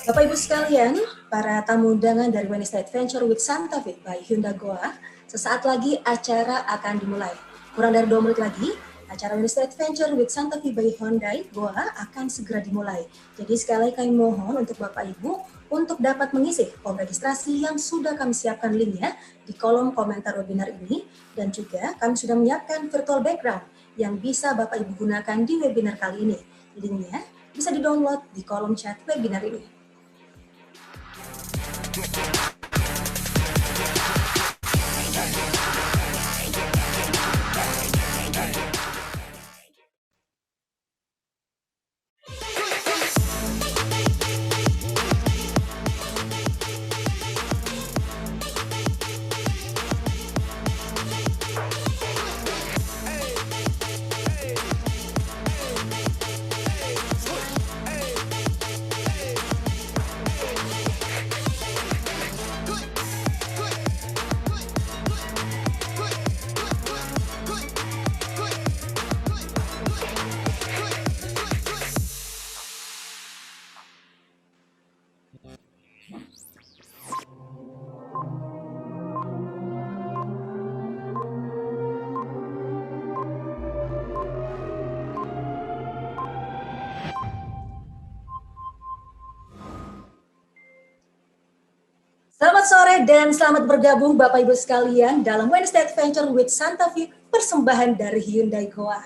Bapak Ibu sekalian, para tamu undangan dari Wednesday Adventure with Santa Fe by Hyundai Goa, sesaat lagi acara akan dimulai. Kurang dari 2 menit lagi, acara Wednesday Adventure with Santa Fe by Hyundai Goa akan segera dimulai. Jadi sekali lagi kami mohon untuk Bapak Ibu untuk dapat mengisi form registrasi yang sudah kami siapkan linknya di kolom komentar webinar ini, dan juga kami sudah menyiapkan virtual background yang bisa Bapak Ibu gunakan di webinar kali ini. Linknya bisa di-download di kolom chat webinar ini. Selamat sore dan selamat bergabung Bapak Ibu sekalian dalam Wednesday Adventure with Santa Fe, persembahan dari Hyundai Goa.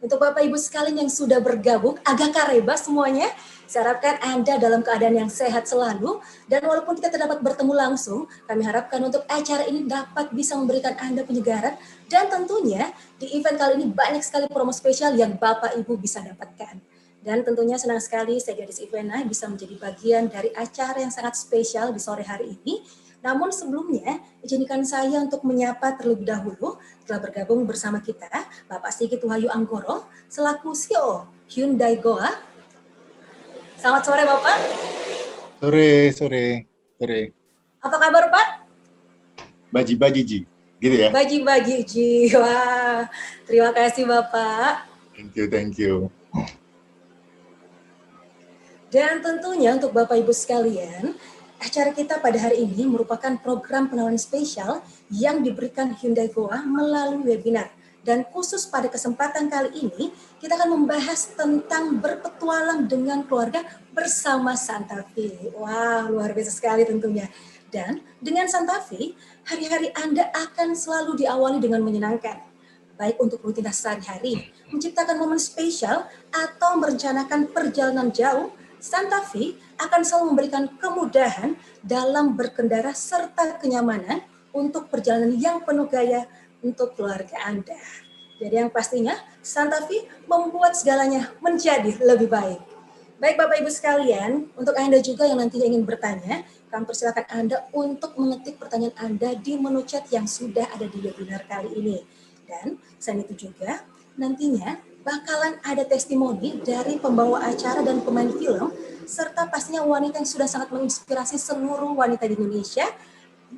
Untuk Bapak Ibu sekalian yang sudah bergabung, agak kareba semuanya, saya harapkan Anda dalam keadaan yang sehat selalu, dan walaupun kita tidak dapat bertemu langsung, kami harapkan untuk acara ini dapat bisa memberikan Anda penyegaran, dan tentunya di event kali ini banyak sekali promo spesial yang Bapak Ibu bisa dapatkan. Dan tentunya senang sekali saya Gadis Ivana bisa menjadi bagian dari acara yang sangat spesial di sore hari ini. Namun sebelumnya, izinkan saya untuk menyapa terlebih dahulu telah bergabung bersama kita Bapak Sigit Wahyu Anggoro selaku CEO Hyundai Goa. Selamat sore Bapak. Sore. Apa kabar Pak? Baji-baji Ji, gitu ya? Baji-baji Ji, wah terima kasih Bapak. Thank you. Dan tentunya untuk Bapak Ibu sekalian, acara kita pada hari ini merupakan program penawaran spesial yang diberikan Hyundai Goa melalui webinar. Dan khusus pada kesempatan kali ini, kita akan membahas tentang berpetualang dengan keluarga bersama Santa Fe. Wah, luar biasa sekali tentunya. Dan dengan Santa Fe, hari-hari Anda akan selalu diawali dengan menyenangkan. Baik untuk rutinitas sehari-hari, menciptakan momen spesial, atau merencanakan perjalanan jauh, Santa Fe akan selalu memberikan kemudahan dalam berkendara serta kenyamanan untuk perjalanan yang penuh gaya untuk keluarga Anda. Jadi yang pastinya Santa Fe membuat segalanya menjadi lebih baik. Baik Bapak Ibu sekalian, untuk Anda juga yang nantinya ingin bertanya, kami persilakan Anda untuk mengetik pertanyaan Anda di menu chat yang sudah ada di webinar kali ini. Dan selain itu juga nantinya bakalan ada testimoni dari pembawa acara dan pemain film, serta pastinya wanita yang sudah sangat menginspirasi seluruh wanita di Indonesia,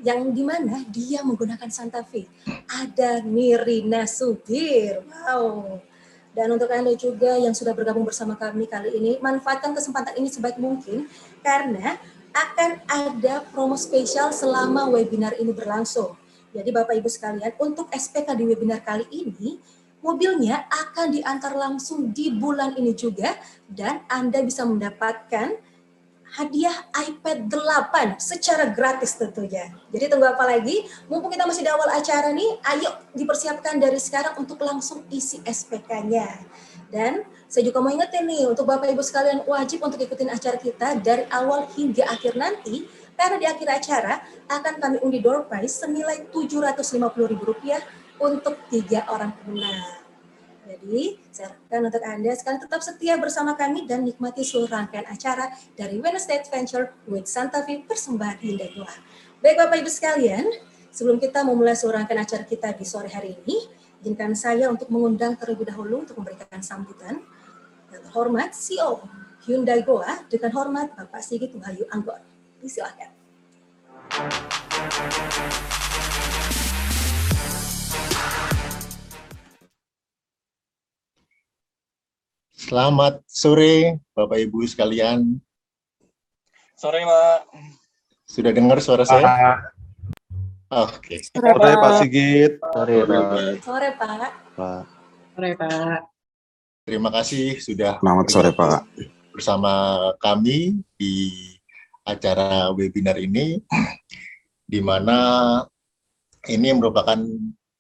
yang dimana dia menggunakan Santa Fe. Ada Nirina Subir, wow. Dan untuk Anda juga yang sudah bergabung bersama kami kali ini, manfaatkan kesempatan ini sebaik mungkin, karena akan ada promo spesial selama webinar ini berlangsung. Jadi Bapak Ibu sekalian, untuk SPK di webinar kali ini, mobilnya akan diantar langsung di bulan ini juga, dan Anda bisa mendapatkan hadiah iPad 8 secara gratis tentunya. Jadi tunggu apa lagi? Mumpung kita masih di awal acara nih, ayo dipersiapkan dari sekarang untuk langsung isi SPK-nya. Dan saya juga mau ingetin nih, untuk Bapak Ibu sekalian wajib untuk ikutin acara kita dari awal hingga akhir nanti, karena di akhir acara akan kami undi door prize senilai Rp750.000 untuk 3 orang pemenang. Jadi, saya harapkan untuk Anda sekarang tetap setia bersama kami dan nikmati seluruh rangkaian acara dari Wednesday Adventure with Santa Fe persembahan Hyundai Goa. Baik Bapak Ibu sekalian, sebelum kita memulai seluruh rangkaian acara kita di sore hari ini, izinkan saya untuk mengundang terlebih dahulu untuk memberikan sambutan. Yang terhormat CEO Hyundai Goa, dengan hormat Bapak Sigit Wahyu Anggon. Silakan. Selamat sore, Bapak Ibu sekalian. Sore, Pak. Sudah dengar suara saya? Oke. Sore Pak Sigit. Sore, Pak. Sore Pak. Sore Pak. Terima kasih sudah Selamat sore Pak. bersama kami di acara webinar ini, di mana ini merupakan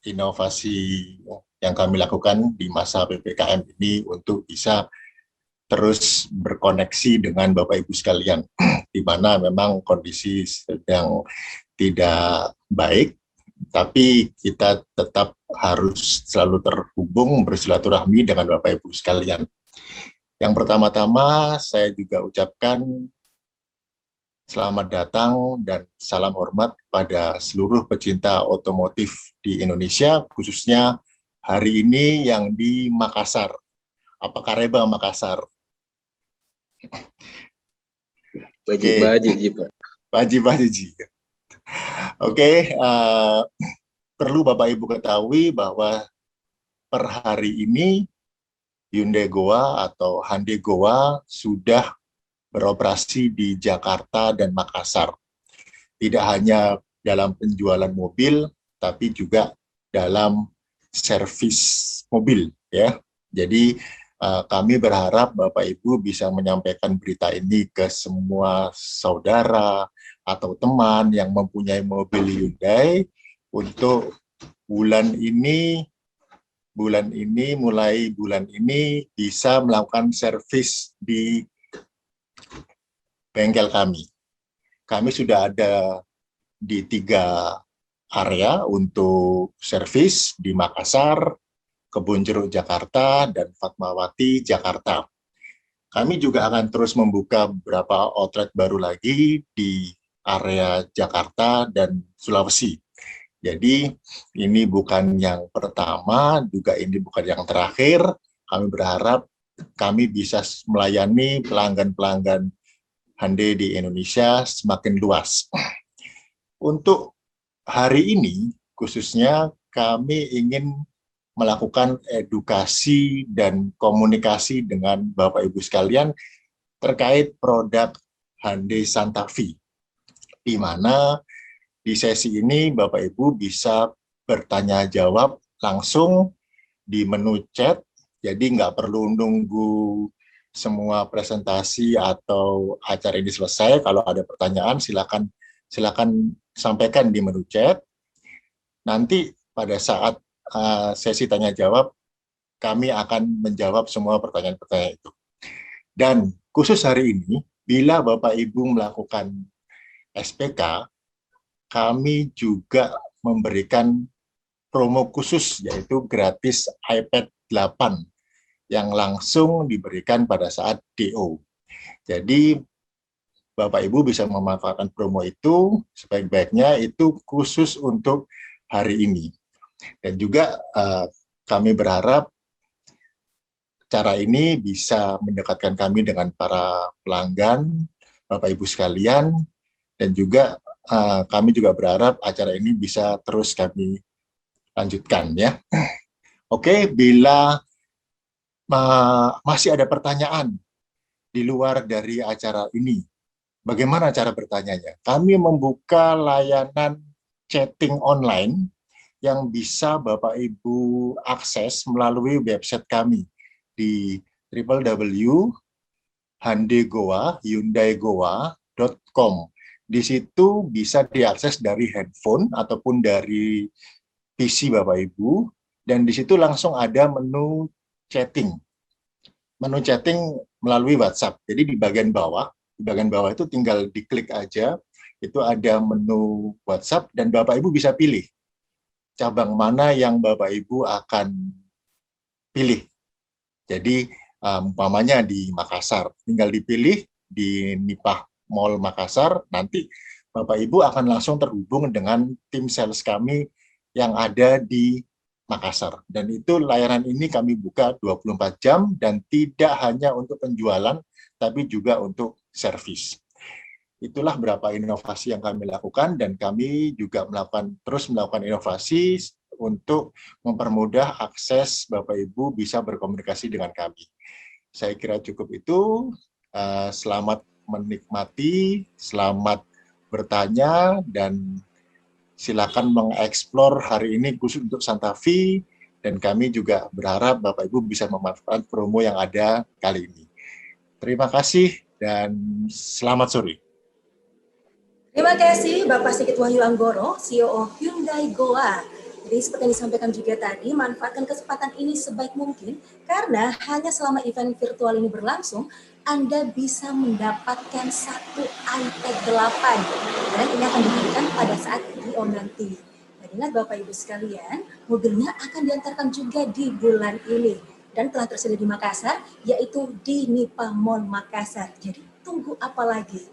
inovasi yang kami lakukan di masa PPKM ini untuk bisa terus berkoneksi dengan Bapak Ibu sekalian, di mana memang kondisi sedang tidak baik, tapi kita tetap harus selalu terhubung bersilaturahmi dengan Bapak Ibu sekalian. Yang pertama-tama saya juga ucapkan selamat datang dan salam hormat pada seluruh pecinta otomotif di Indonesia, khususnya hari ini yang di Makassar. Apa Kareba Makassar? Baji, Pak. Baji. Oke, perlu Bapak Ibu ketahui bahwa per hari ini Hyundai Goa atau Hyundai Goa sudah beroperasi di Jakarta dan Makassar. Tidak hanya dalam penjualan mobil, tapi juga dalam servis mobil, ya. Jadi kami berharap Bapak Ibu bisa menyampaikan berita ini ke semua saudara atau teman yang mempunyai mobil Hyundai untuk mulai bulan ini bisa melakukan servis di bengkel kami. Kami sudah ada di 3 area untuk servis di Makassar, Kebonjeruk Jakarta, dan Fatmawati Jakarta. Kami juga akan terus membuka beberapa outlet baru lagi di area Jakarta dan Sulawesi. Jadi ini bukan yang pertama, juga ini bukan yang terakhir. Kami berharap kami bisa melayani pelanggan-pelanggan Hyundai di Indonesia semakin luas. Untuk hari ini, khususnya kami ingin melakukan edukasi dan komunikasi dengan Bapak Ibu sekalian terkait produk Hyundai Santa Fe, di mana di sesi ini Bapak Ibu bisa bertanya jawab langsung di menu chat, jadi nggak perlu nunggu semua presentasi atau acara ini selesai. Kalau ada pertanyaan silakan sampaikan di menu chat. Nanti pada saat sesi tanya jawab, kami akan menjawab semua pertanyaan-pertanyaan itu. Dan khusus hari ini, bila Bapak Ibu melakukan SPK, kami juga memberikan promo khusus, yaitu gratis iPad 8 yang langsung diberikan pada saat DO. Jadi Bapak Ibu bisa memanfaatkan promo itu sebaik-baiknya, itu khusus untuk hari ini. Dan juga kami berharap cara ini bisa mendekatkan kami dengan para pelanggan, Bapak Ibu sekalian, dan juga kami juga berharap acara ini bisa terus kami lanjutkan, ya. Oke, bila masih ada pertanyaan di luar dari acara ini, bagaimana cara bertanyanya? Kami membuka layanan chatting online yang bisa Bapak Ibu akses melalui website kami di www.hyundaigoa.com. Di situ bisa diakses dari handphone ataupun dari PC Bapak Ibu, dan di situ langsung ada menu chatting. Menu chatting melalui WhatsApp. Jadi di bagian bawah itu tinggal diklik aja, itu ada menu WhatsApp, dan Bapak Ibu bisa pilih cabang mana yang Bapak Ibu akan pilih. Jadi umpamanya di Makassar, tinggal dipilih di Nipah Mall Makassar, nanti Bapak Ibu akan langsung terhubung dengan tim sales kami yang ada di Makassar. Dan itu layanan ini kami buka 24 jam dan tidak hanya untuk penjualan, tapi juga untuk servis. Itulah beberapa inovasi yang kami lakukan dan kami juga terus melakukan inovasi untuk mempermudah akses Bapak Ibu bisa berkomunikasi dengan kami. Saya kira cukup itu. Selamat menikmati, selamat bertanya, dan silakan mengeksplor hari ini khusus untuk Santa Fe, dan kami juga berharap Bapak Ibu bisa memanfaatkan promo yang ada kali ini. Terima kasih dan selamat sore. Terima kasih Bapak Sigit Wahyu Anggoro, CEO Hyundai Goa. Jadi seperti yang disampaikan juga tadi, manfaatkan kesempatan ini sebaik mungkin karena hanya selama event virtual ini berlangsung, Anda bisa mendapatkan satu iPad 8 dan ini akan diberikan pada saat DO nanti. Dan ingat Bapak Ibu sekalian, mobilnya akan diantarkan juga di bulan ini dan telah tersedia di Makassar, yaitu di Nipah Mall Makassar. Jadi tunggu apa lagi?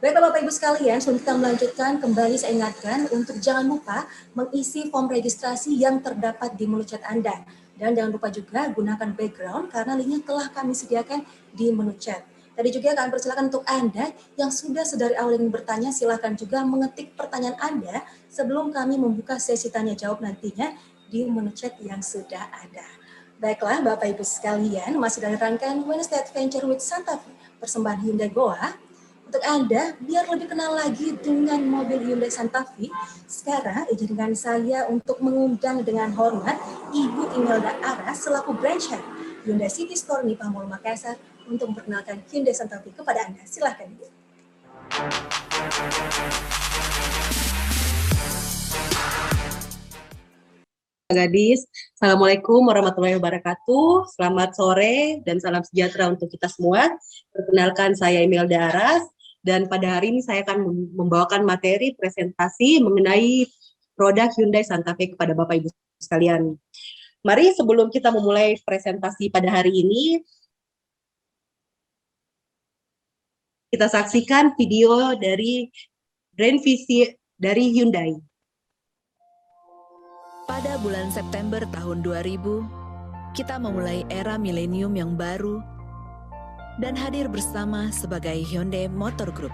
Baiklah Bapak Ibu sekalian, sebelum kita melanjutkan, kembali saya ingatkan untuk jangan lupa mengisi form registrasi yang terdapat di menu chat Anda. Dan jangan lupa juga gunakan background karena linknya telah kami sediakan di menu chat. Tadi juga kami persilakan untuk Anda yang sudah sedari awal ingin bertanya, silakan juga mengetik pertanyaan Anda sebelum kami membuka sesi tanya jawab nantinya di menu chat yang sudah ada. Baiklah Bapak Ibu sekalian, masih dalam rangkaian Wednesday Adventure with Santa Fe, persembahan Hyundai Goa. Untuk Anda, biar lebih kenal lagi dengan mobil Hyundai Santa Fe, sekarang izinkan saya untuk mengundang dengan hormat Ibu Imelda Aras selaku branch head Hyundai City Store Nipah Mall Makassar untuk memperkenalkan Hyundai Santa Fe kepada Anda. Silakan Ibu. Gadis, Assalamualaikum warahmatullahi wabarakatuh. Selamat sore dan salam sejahtera untuk kita semua. Perkenalkan saya Imelda Aras. Dan pada hari ini saya akan membawakan materi presentasi mengenai produk Hyundai Santa Fe kepada Bapak Ibu sekalian. Mari sebelum kita memulai presentasi pada hari ini, kita saksikan video dari brand visi dari Hyundai. Pada bulan September tahun 2000, kita memulai era milenium yang baru dan hadir bersama sebagai Hyundai Motor Group.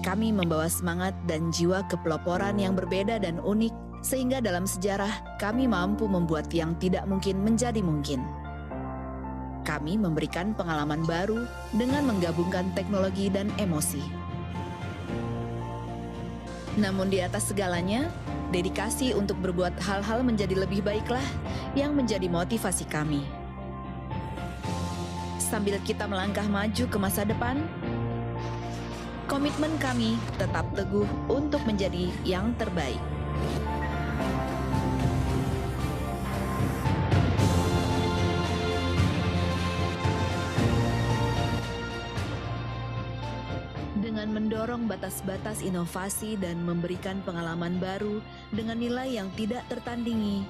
Kami membawa semangat dan jiwa kepeloporan yang berbeda dan unik, sehingga dalam sejarah kami mampu membuat yang tidak mungkin menjadi mungkin. Kami memberikan pengalaman baru dengan menggabungkan teknologi dan emosi. Namun di atas segalanya, dedikasi untuk berbuat hal-hal menjadi lebih baiklah yang menjadi motivasi kami. Sambil kita melangkah maju ke masa depan, komitmen kami tetap teguh untuk menjadi yang terbaik. Dengan mendorong batas-batas inovasi dan memberikan pengalaman baru dengan nilai yang tidak tertandingi,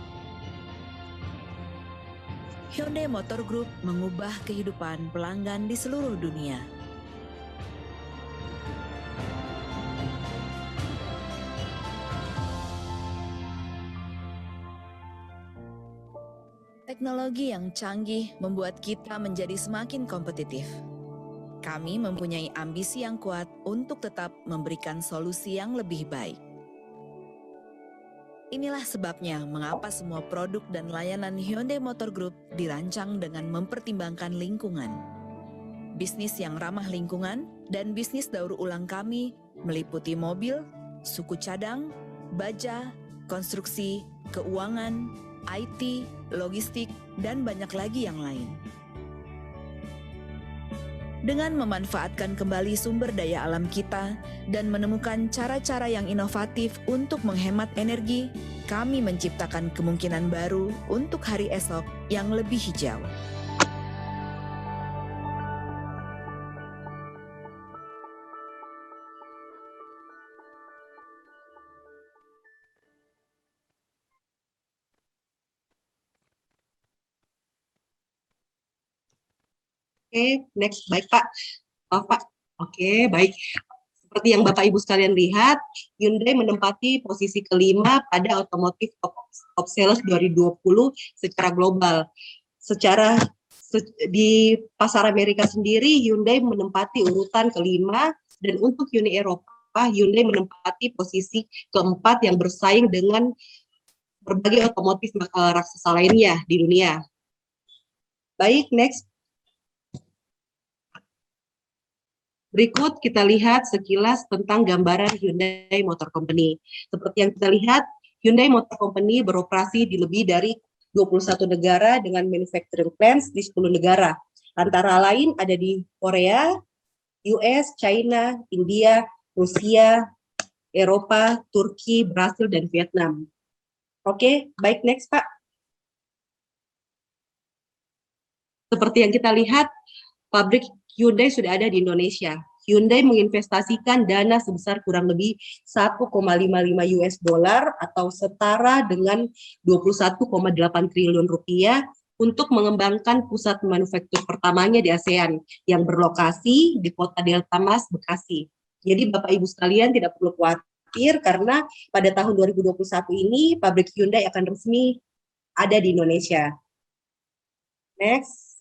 Hyundai Motor Group mengubah kehidupan pelanggan di seluruh dunia. Teknologi yang canggih membuat kita menjadi semakin kompetitif. Kami mempunyai ambisi yang kuat untuk tetap memberikan solusi yang lebih baik. Inilah sebabnya mengapa semua produk dan layanan Hyundai Motor Group dirancang dengan mempertimbangkan lingkungan. Bisnis yang ramah lingkungan dan bisnis daur ulang kami meliputi mobil, suku cadang, baja, konstruksi, keuangan, IT, logistik, dan banyak lagi yang lain. Dengan memanfaatkan kembali sumber daya alam kita dan menemukan cara-cara yang inovatif untuk menghemat energi, kami menciptakan kemungkinan baru untuk hari esok yang lebih hijau. Oke, next. Baik, Pak. Pak. Oke, baik. Seperti yang Bapak Ibu sekalian lihat, Hyundai menempati posisi kelima pada Automotive Top Sales 2020 secara global. Di pasar Amerika sendiri, Hyundai menempati urutan kelima, dan untuk Uni Eropa, Hyundai menempati posisi keempat yang bersaing dengan berbagai otomotif raksasa lainnya di dunia. Baik, next. Berikut kita lihat sekilas tentang gambaran Hyundai Motor Company. Seperti yang kita lihat, Hyundai Motor Company beroperasi di lebih dari 21 negara dengan manufacturing plants di 10 negara. Antara lain ada di Korea, US, China, India, Rusia, Eropa, Turki, Brasil, dan Vietnam. Oke, baik, next, Pak. Seperti yang kita lihat, pabrik Hyundai sudah ada di Indonesia. Hyundai menginvestasikan dana sebesar kurang lebih 1,55 US dollar atau setara dengan 21,8 triliun rupiah untuk mengembangkan pusat manufaktur pertamanya di ASEAN yang berlokasi di Kota Delta Mas, Bekasi. Jadi Bapak Ibu sekalian tidak perlu khawatir karena pada tahun 2021 ini pabrik Hyundai akan resmi ada di Indonesia. Next.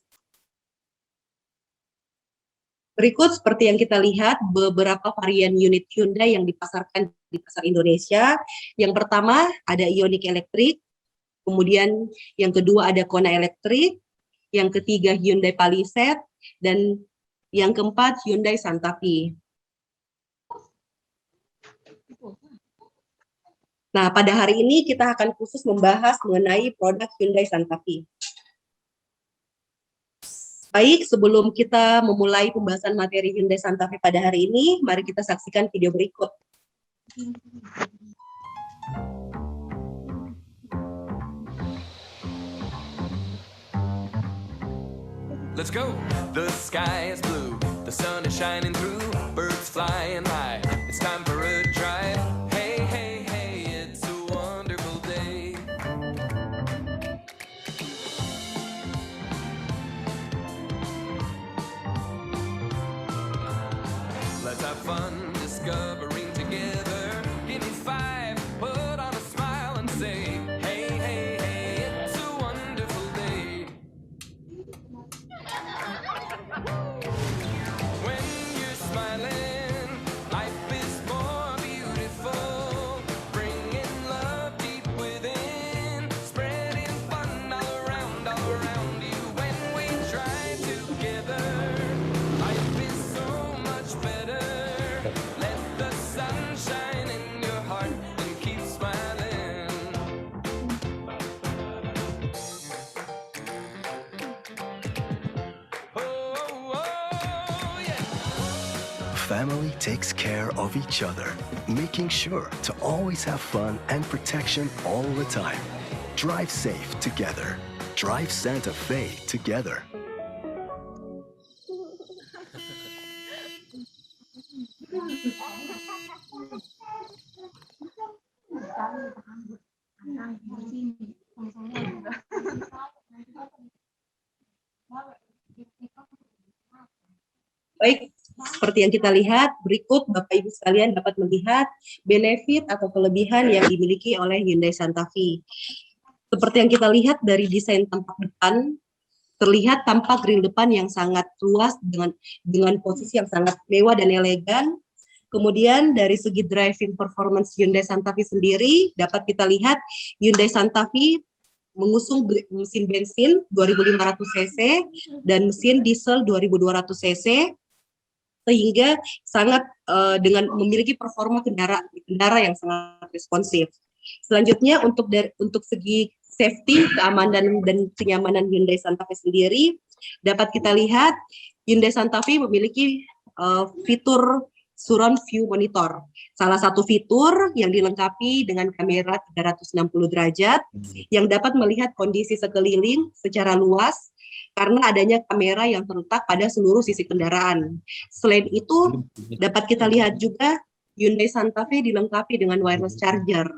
Berikut seperti yang kita lihat beberapa varian unit Hyundai yang dipasarkan di pasar Indonesia. Yang pertama ada Ioniq Electric, kemudian yang kedua ada Kona Electric, yang ketiga Hyundai Palisade, dan yang keempat Hyundai Santa Fe. Nah, pada hari ini kita akan khusus membahas mengenai produk Hyundai Santa Fe. Baik, sebelum kita memulai pembahasan materi Hyundai Santa Fe pada hari ini, mari kita saksikan video berikut. Let's go. The sky is blue, the sun is shining through, birds flying high. It's time for a drive. Hey, hey, hey, it's a wonderful day. Let's have fun discovering together. Give me 5, put on a smile and say, hey, hey, hey, it's a wonderful day. When you're smiling, life is more beautiful. Bringing love deep within, spreading fun all around you. When we drive together, life is so much better. Let the sun shine in your heart and keep smiling. Oh, oh, yeah. Family takes care of each other, making sure to always have fun and protection all the time. Drive safe together. Drive Santa Fe together. Baik, seperti yang kita lihat, berikut Bapak Ibu sekalian dapat melihat benefit atau kelebihan yang dimiliki oleh Hyundai Santa Fe. Seperti yang kita lihat dari desain tampak depan, terlihat tampak grill depan yang sangat luas dengan posisi yang sangat mewah dan elegan. Kemudian dari segi driving performance Hyundai Santa Fe sendiri, dapat kita lihat Hyundai Santa Fe mengusung mesin bensin 2.500 cc dan mesin diesel 2.200 cc, sehingga sangat dengan memiliki performa kendara yang sangat responsif. Selanjutnya untuk segi safety, keamanan dan kenyamanan Hyundai Santa Fe sendiri, dapat kita lihat Hyundai Santa Fe memiliki fitur surround view monitor. Salah satu fitur yang dilengkapi dengan kamera 360 derajat yang dapat melihat kondisi sekeliling secara luas karena adanya kamera yang terletak pada seluruh sisi kendaraan. Selain itu, dapat kita lihat juga Hyundai Santa Fe dilengkapi dengan wireless charger.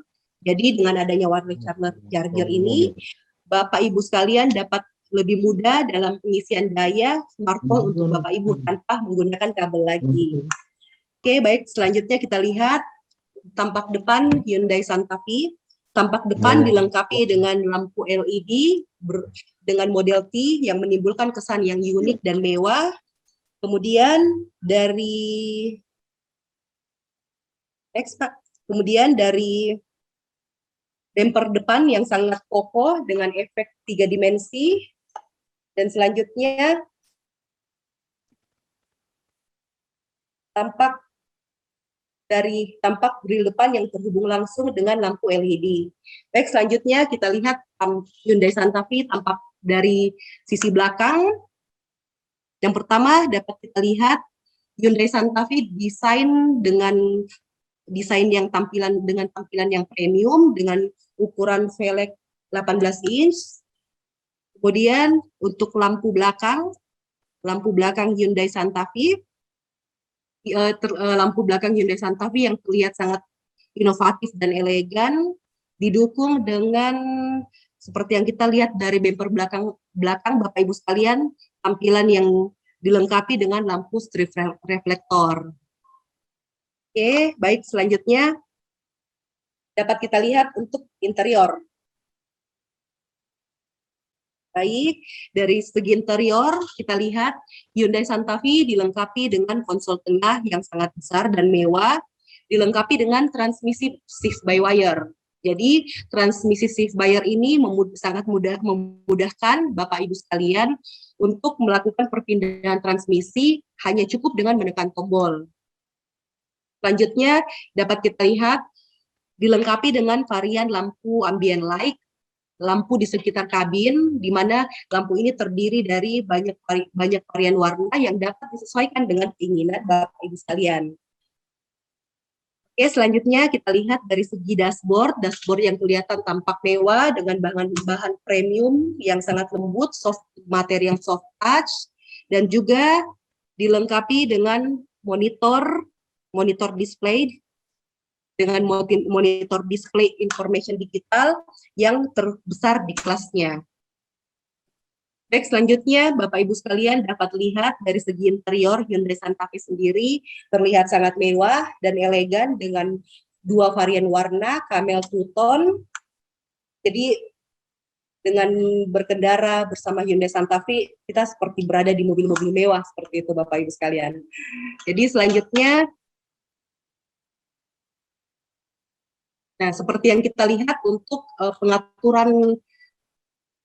Jadi dengan adanya wireless charger ini, Bapak Ibu sekalian dapat lebih mudah dalam pengisian daya smartphone untuk Bapak Ibu tanpa menggunakan kabel lagi. Oke, baik, selanjutnya kita lihat tampak depan Hyundai Santa Fe. Tampak depan dilengkapi dengan lampu LED dengan model T yang menimbulkan kesan yang unik dan mewah. Kemudian dari bumper depan yang sangat kokoh dengan efek 3 dimensi. Dan selanjutnya tampak grill depan yang terhubung langsung dengan lampu LED. Baik, selanjutnya kita lihat Hyundai Santa Fe tampak dari sisi belakang. Yang pertama dapat kita lihat Hyundai Santa Fe dengan tampilan yang premium dengan ukuran velg 18 inch. Kemudian untuk lampu belakang Hyundai Santa Fe, yang terlihat sangat inovatif dan elegan, didukung dengan seperti yang kita lihat dari bumper belakang Bapak Ibu sekalian, tampilan yang dilengkapi dengan lampu strip reflektor. Oke, baik, selanjutnya dapat kita lihat untuk interior. Baik, dari segi interior kita lihat Hyundai Santa Fe dilengkapi dengan konsol tengah yang sangat besar dan mewah, dilengkapi dengan transmisi shift by wire. Jadi transmisi shift by wire ini sangat memudahkan Bapak Ibu sekalian untuk melakukan perpindahan transmisi hanya cukup dengan menekan tombol. Selanjutnya dapat kita lihat dilengkapi dengan varian lampu ambient light, lampu di sekitar kabin, di mana lampu ini terdiri dari banyak varian warna yang dapat disesuaikan dengan keinginan Bapak Ibu sekalian. Oke, selanjutnya kita lihat dari segi dashboard yang kelihatan tampak mewah dengan bahan premium yang sangat lembut, materi yang soft touch, dan juga dilengkapi dengan monitor display dengan monitor display information digital yang terbesar di kelasnya. Baik, selanjutnya Bapak Ibu sekalian dapat lihat dari segi interior Hyundai Santa Fe sendiri terlihat sangat mewah dan elegan dengan 2 varian warna camel two tone. Jadi dengan berkendara bersama Hyundai Santa Fe kita seperti berada di mobil-mobil mewah seperti itu Bapak Ibu sekalian. Jadi selanjutnya, nah, seperti yang kita lihat untuk pengaturan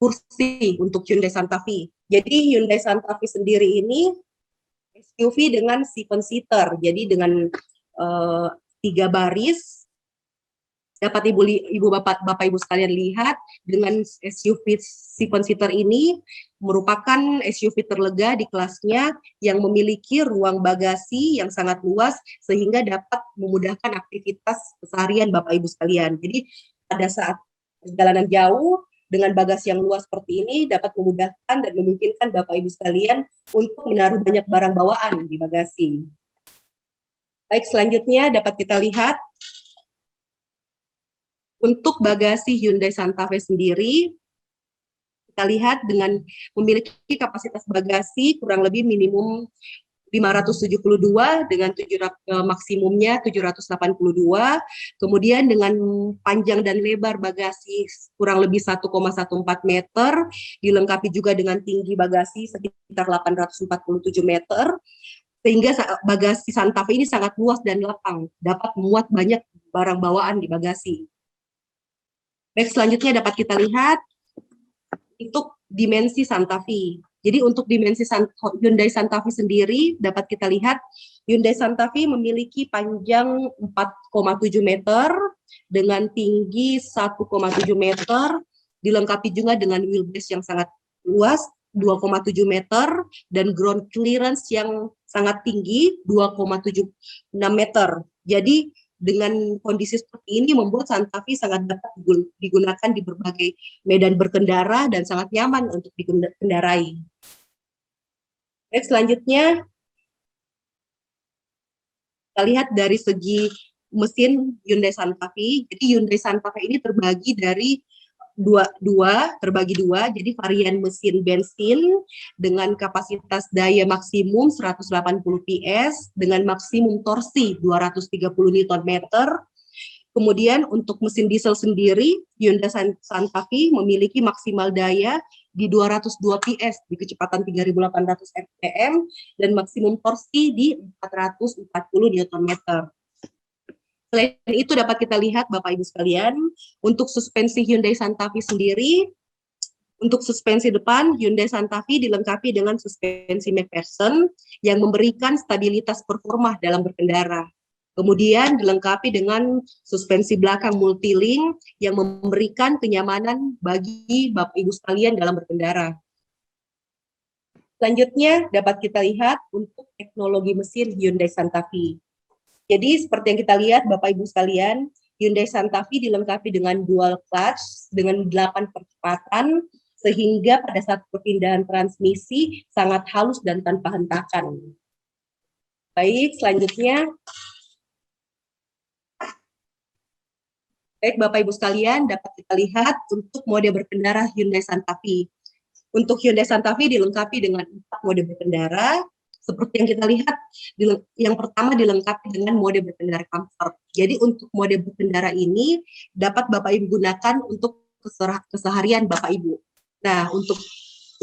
kursi untuk Hyundai Santa Fe. Jadi Hyundai Santa Fe sendiri ini SUV dengan 7 seater. Jadi dengan 3 baris. Dapat Bapak Ibu sekalian lihat dengan SUV 7 seater ini merupakan SUV terlega di kelasnya yang memiliki ruang bagasi yang sangat luas sehingga dapat memudahkan aktivitas keseharian Bapak Ibu sekalian. Jadi pada saat perjalanan jauh dengan bagasi yang luas seperti ini dapat memudahkan dan memungkinkan Bapak Ibu sekalian untuk menaruh banyak barang bawaan di bagasi. Baik, selanjutnya dapat kita lihat untuk bagasi Hyundai Santa Fe sendiri, kita lihat dengan memiliki kapasitas bagasi kurang lebih minimum 572 dengan maksimumnya 782, kemudian dengan panjang dan lebar bagasi kurang lebih 1,14 meter, dilengkapi juga dengan tinggi bagasi sekitar 847 meter, sehingga bagasi Santa Fe ini sangat luas dan lapang, dapat memuat banyak barang bawaan di bagasi. Baik, selanjutnya dapat kita lihat untuk dimensi Santa Fe. Jadi untuk dimensi Hyundai Santa Fe sendiri dapat kita lihat Hyundai Santa Fe memiliki panjang 4,7 meter dengan tinggi 1,7 meter, dilengkapi juga dengan wheelbase yang sangat luas 2,7 meter dan ground clearance yang sangat tinggi 2,76 meter. Jadi dengan kondisi seperti ini membuat Santa Fe sangat dapat digunakan di berbagai medan berkendara dan sangat nyaman untuk dikendarai. Baik, selanjutnya kita lihat dari segi mesin Hyundai Santa Fe. Jadi Hyundai Santa Fe ini terbagi dari terbagi dua, jadi varian mesin bensin dengan kapasitas daya maksimum 180 PS dengan maksimum torsi 230 Nm. Kemudian untuk mesin diesel sendiri, Hyundai Santa Fe memiliki maksimal daya di 202 PS di kecepatan 3.800 rpm dan maksimum torsi di 440 Nm. Selain itu dapat kita lihat Bapak Ibu sekalian, untuk suspensi Hyundai Santa Fe sendiri, untuk suspensi depan Hyundai Santa Fe dilengkapi dengan suspensi McPherson yang memberikan stabilitas performa dalam berkendara. Kemudian dilengkapi dengan suspensi belakang multilink yang memberikan kenyamanan bagi Bapak Ibu sekalian dalam berkendara. Selanjutnya dapat kita lihat untuk teknologi mesin Hyundai Santa Fe. Jadi seperti yang kita lihat Bapak Ibu sekalian, Hyundai Santa Fe dilengkapi dengan dual clutch dengan 8 percepatan sehingga pada saat perpindahan transmisi sangat halus dan tanpa hentakan. Baik, selanjutnya. Baik Bapak Ibu sekalian, dapat kita lihat untuk mode berkendara Hyundai Santa Fe. Untuk Hyundai Santa Fe dilengkapi dengan 4 mode berkendara. Seperti yang kita lihat, yang pertama dilengkapi dengan mode berkendara comfort. Jadi untuk mode berkendara ini dapat Bapak Ibu gunakan untuk keseharian Bapak Ibu. Nah,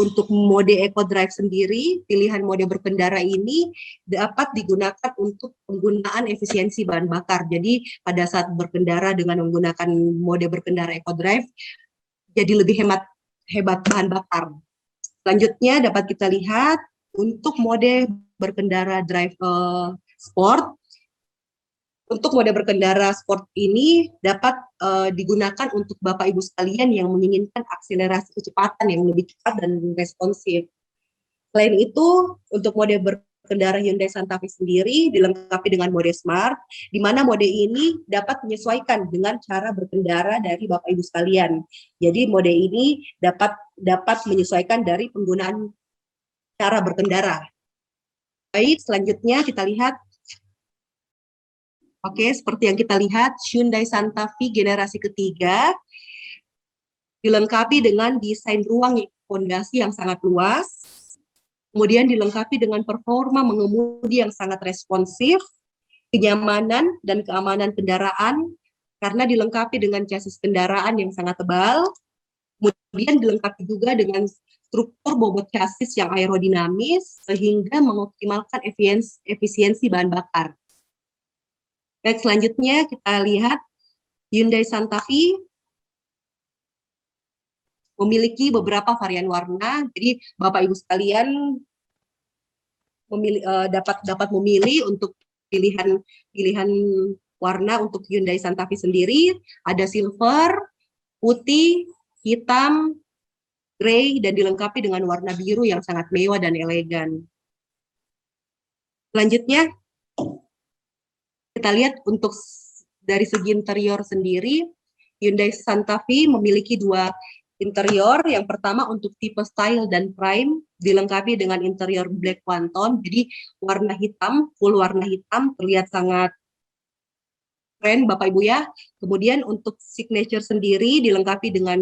untuk mode Eco Drive sendiri, pilihan mode berkendara ini dapat digunakan untuk penggunaan efisiensi bahan bakar. Jadi pada saat berkendara dengan menggunakan mode berkendara Eco Drive, jadi lebih hebat bahan bakar. Selanjutnya dapat kita lihat untuk mode berkendara drive sport. Untuk mode berkendara sport ini dapat digunakan untuk Bapak Ibu sekalian yang menginginkan akselerasi kecepatan yang lebih cepat dan responsif. Selain itu, untuk mode berkendara Hyundai Santa Fe sendiri dilengkapi dengan mode smart, di mana mode ini dapat menyesuaikan dengan cara berkendara dari Bapak Ibu sekalian. Jadi mode ini dapat menyesuaikan dari penggunaan cara berkendara. Baik, selanjutnya kita lihat. Oke, seperti yang kita lihat, Hyundai Santa Fe generasi ketiga dilengkapi dengan desain ruang pondasi yang sangat luas, kemudian dilengkapi dengan performa mengemudi yang sangat responsif, kenyamanan dan keamanan kendaraan, karena dilengkapi dengan chassis kendaraan yang sangat tebal, kemudian dilengkapi juga dengan struktur bobot chassis yang aerodinamis sehingga mengoptimalkan efisiensi bahan bakar. Baik, selanjutnya kita lihat Hyundai Santa Fe memiliki beberapa varian warna. Jadi Bapak Ibu sekalian dapat memilih untuk pilihan warna untuk Hyundai Santa Fe sendiri. Ada silver, putih, hitam, grey, dan dilengkapi dengan warna biru yang sangat mewah dan elegan. Selanjutnya, kita lihat untuk dari segi interior sendiri, Hyundai Santa Fe memiliki 2 interior. Yang pertama untuk tipe Style dan Prime, dilengkapi dengan interior black one tone, jadi warna hitam, full warna hitam, terlihat sangat keren Bapak Ibu ya. Kemudian untuk signature sendiri dilengkapi dengan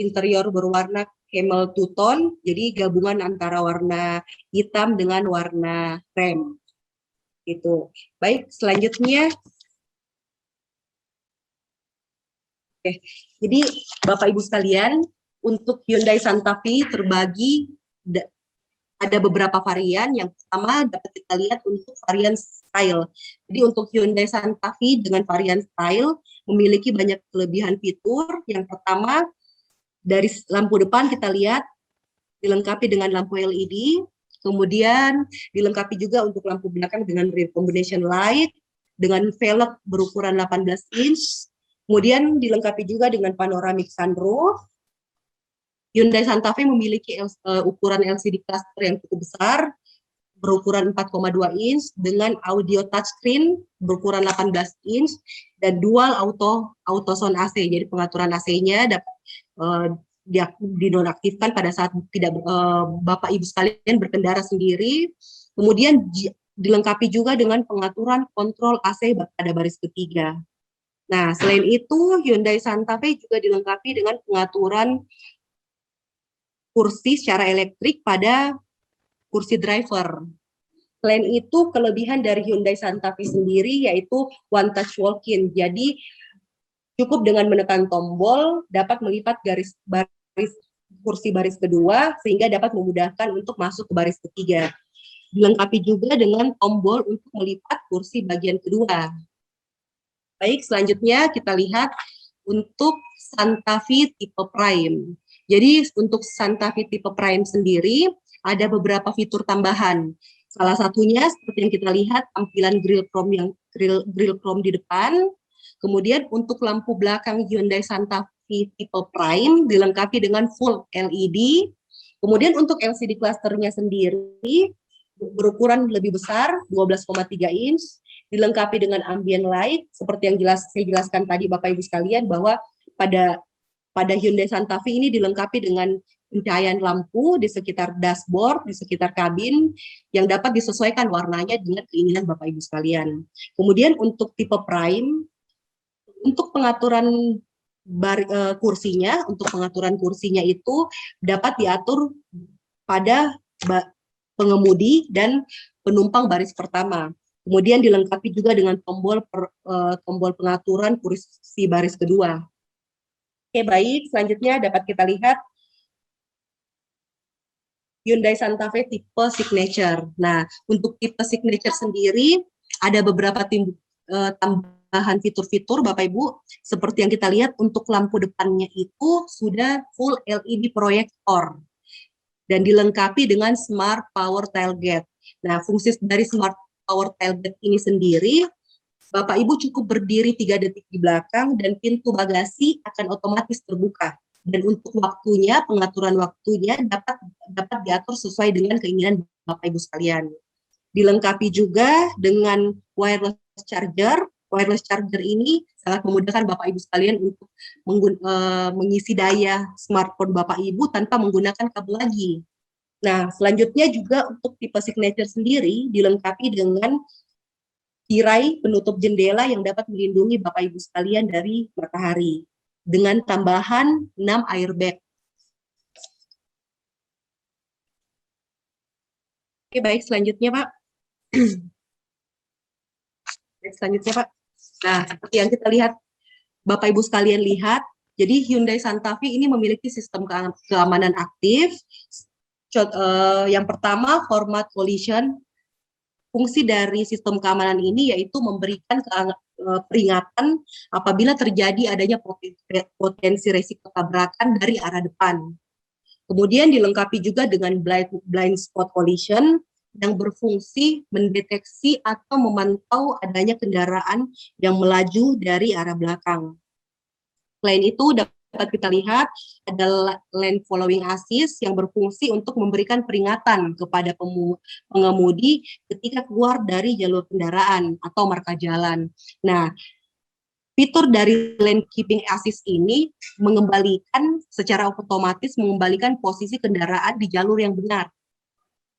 interior berwarna camel two tone, jadi gabungan antara warna hitam dengan warna krem. Gitu. Baik, selanjutnya. Oke, jadi Bapak Ibu sekalian, untuk Hyundai Santa Fe terbagi ada beberapa varian. Yang pertama dapat kita lihat untuk varian style. Jadi untuk Hyundai Santa Fe dengan varian style memiliki banyak kelebihan fitur. Yang pertama, dari lampu depan kita lihat dilengkapi dengan lampu LED, kemudian dilengkapi juga untuk lampu belakang dengan rear combination light, dengan velg berukuran 18 inch, kemudian dilengkapi juga dengan panoramic sunroof. Hyundai Santa Fe memiliki ukuran LCD cluster yang cukup besar, berukuran 4,2 inch, dengan audio touchscreen berukuran 18 inch, dan dual auto sound AC. Jadi pengaturan AC-nya dapat dinonaktifkan pada saat tidak Bapak Ibu sekalian berkendara sendiri. Kemudian dilengkapi juga dengan pengaturan kontrol AC pada baris ketiga. Nah, selain itu Hyundai Santa Fe juga dilengkapi dengan pengaturan kursi secara elektrik pada kursi driver. Selain itu, kelebihan dari Hyundai Santa Fe sendiri yaitu one touch walk-in. Jadi cukup dengan menekan tombol dapat melipat baris kursi baris kedua sehingga dapat memudahkan untuk masuk ke baris ketiga. Dilengkapi juga dengan tombol untuk melipat kursi bagian kedua. Baik, selanjutnya kita lihat untuk Santa Fe tipe Prime. Jadi untuk Santa Fe tipe Prime sendiri ada beberapa fitur tambahan. Salah satunya seperti yang kita lihat tampilan grill chrome di depan. Kemudian untuk lampu belakang Hyundai Santa Fe tipe Prime dilengkapi dengan full LED. Kemudian untuk LCD clusternya sendiri berukuran lebih besar 12,3 inch, dilengkapi dengan ambient light seperti yang saya jelaskan tadi Bapak Ibu sekalian bahwa pada Hyundai Santa Fe ini dilengkapi dengan pencahayaan lampu di sekitar dashboard, di sekitar kabin yang dapat disesuaikan warnanya dengan keinginan Bapak Ibu sekalian. Kemudian untuk tipe Prime, untuk pengaturan kursinya itu dapat diatur pada pengemudi dan penumpang baris pertama. Kemudian dilengkapi juga dengan tombol pengaturan kursi baris kedua. Oke, baik. Selanjutnya dapat kita lihat Hyundai Santa Fe tipe Signature. Nah, untuk tipe Signature sendiri ada beberapa tambahan fitur-fitur Bapak Ibu. Seperti yang kita lihat untuk lampu depannya itu sudah full LED proyektor dan dilengkapi dengan Smart Power Tailgate. Nah, fungsi dari Smart Power Tailgate ini sendiri, Bapak Ibu cukup berdiri 3 detik di belakang dan pintu bagasi akan otomatis terbuka. Dan untuk waktunya, pengaturan waktunya dapat diatur sesuai dengan keinginan Bapak Ibu sekalian. Dilengkapi juga dengan wireless charger. Wireless charger ini sangat memudahkan Bapak Ibu sekalian untuk mengisi daya smartphone Bapak Ibu tanpa menggunakan kabel lagi. Nah, selanjutnya juga untuk tipe Signature sendiri dilengkapi dengan tirai penutup jendela yang dapat melindungi Bapak Ibu sekalian dari matahari dengan tambahan 6 airbag. Oke, baik, selanjutnya Pak. Selanjutnya Pak. Nah, seperti yang kita lihat, Bapak Ibu sekalian lihat, jadi Hyundai Santa Fe ini memiliki sistem keamanan aktif. Yang pertama, format collision. Fungsi dari sistem keamanan ini yaitu memberikan peringatan apabila terjadi adanya potensi resiko tabrakan dari arah depan. Kemudian dilengkapi juga dengan blind spot collision yang berfungsi mendeteksi atau memantau adanya kendaraan yang melaju dari arah belakang. Selain itu dapat kita lihat ada lane following assist yang berfungsi untuk memberikan peringatan kepada pengemudi ketika keluar dari jalur kendaraan atau marka jalan. Nah, fitur dari lane keeping assist ini secara otomatis mengembalikan posisi kendaraan di jalur yang benar.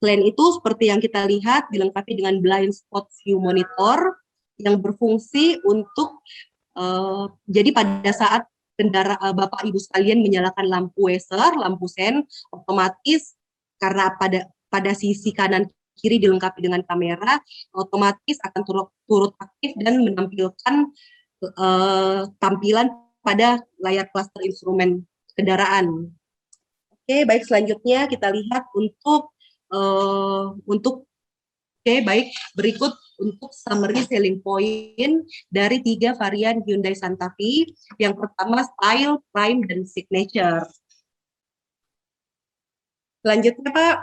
Selain itu, seperti yang kita lihat, dilengkapi dengan blind spot view monitor yang berfungsi untuk, jadi pada saat Bapak Ibu sekalian menyalakan lampu wazer, lampu sen, otomatis karena pada sisi kanan kiri dilengkapi dengan kamera, otomatis akan turut aktif dan menampilkan tampilan pada layar cluster instrumen kendaraan. Oke, baik, selanjutnya kita lihat berikut untuk summary selling point dari 3 varian Hyundai Santa Fe. Yang pertama Style, Prime, dan Signature. Selanjutnya Pak.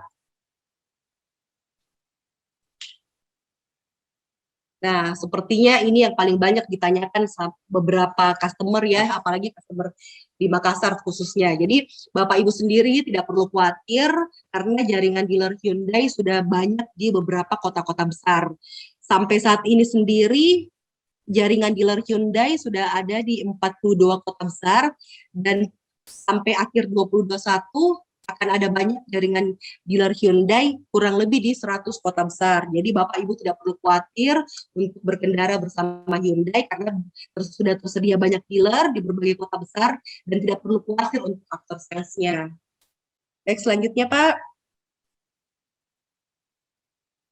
Nah, sepertinya ini yang paling banyak ditanyakan beberapa customer ya, apalagi customer di Makassar khususnya. Jadi Bapak Ibu sendiri tidak perlu khawatir karena jaringan dealer Hyundai sudah banyak di beberapa kota-kota besar. Sampai saat ini sendiri jaringan dealer Hyundai sudah ada di 42 kota besar dan sampai akhir 2021 akan ada banyak jaringan dealer Hyundai kurang lebih di 100 kota besar. Jadi Bapak Ibu tidak perlu khawatir untuk berkendara bersama Hyundai karena sudah tersedia banyak dealer di berbagai kota besar dan tidak perlu khawatir untuk after sales-nya. Baik, selanjutnya Pak.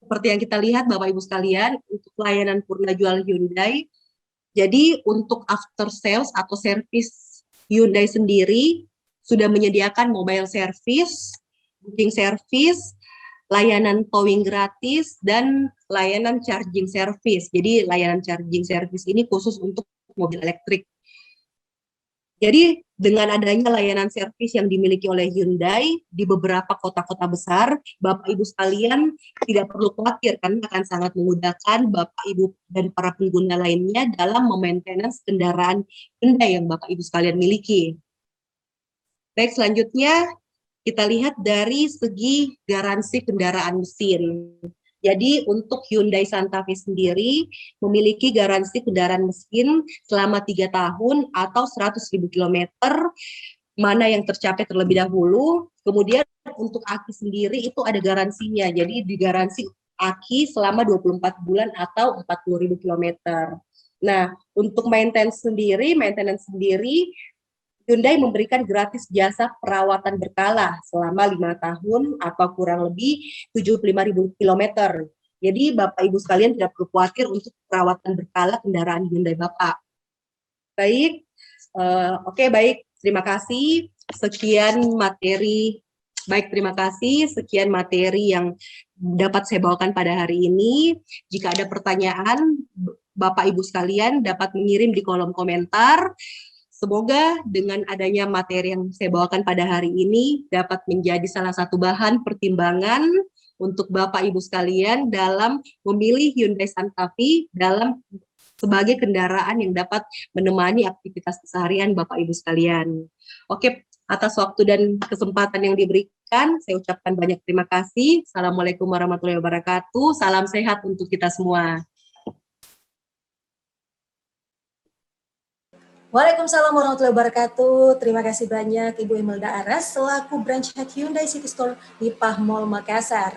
Seperti yang kita lihat Bapak Ibu sekalian, untuk layanan purna jual Hyundai, jadi untuk after sales atau service Hyundai sendiri sudah menyediakan mobile service, booking service, layanan towing gratis, dan layanan charging service. Jadi layanan charging service ini khusus untuk mobil elektrik. Jadi dengan adanya layanan servis yang dimiliki oleh Hyundai di beberapa kota-kota besar, Bapak Ibu sekalian tidak perlu khawatir karena akan sangat memudahkan Bapak Ibu dan para pengguna lainnya dalam memaintenance kendaraan Hyundai yang Bapak Ibu sekalian miliki. Baik, selanjutnya kita lihat dari segi garansi kendaraan mesin. Jadi untuk Hyundai Santa Fe sendiri memiliki garansi kendaraan mesin selama 3 tahun atau 100.000 kilometer, mana yang tercapai terlebih dahulu. Kemudian untuk aki sendiri itu ada garansinya, jadi digaransi aki selama 24 bulan atau 40.000 kilometer. Nah, untuk maintenance sendiri Hyundai memberikan gratis jasa perawatan berkala selama 5 tahun atau kurang lebih 75.000 kilometer. Jadi Bapak Ibu sekalian tidak perlu khawatir untuk perawatan berkala kendaraan Hyundai Bapak. Baik, baik. Terima kasih. Sekian materi. Baik, terima kasih. Sekian materi yang dapat saya bawakan pada hari ini. Jika ada pertanyaan, Bapak Ibu sekalian dapat mengirim di kolom komentar. Semoga dengan adanya materi yang saya bawakan pada hari ini dapat menjadi salah satu bahan pertimbangan untuk Bapak Ibu sekalian dalam memilih Hyundai Santa Fe sebagai kendaraan yang dapat menemani aktivitas keseharian Bapak Ibu sekalian. Oke, atas waktu dan kesempatan yang diberikan, saya ucapkan banyak terima kasih. Assalamualaikum warahmatullahi wabarakatuh. Salam sehat untuk kita semua. Waalaikumsalam warahmatullahi wabarakatuh. Terima kasih banyak Ibu Imelda Aras selaku branch head Hyundai City Store di PAH Mall Makassar.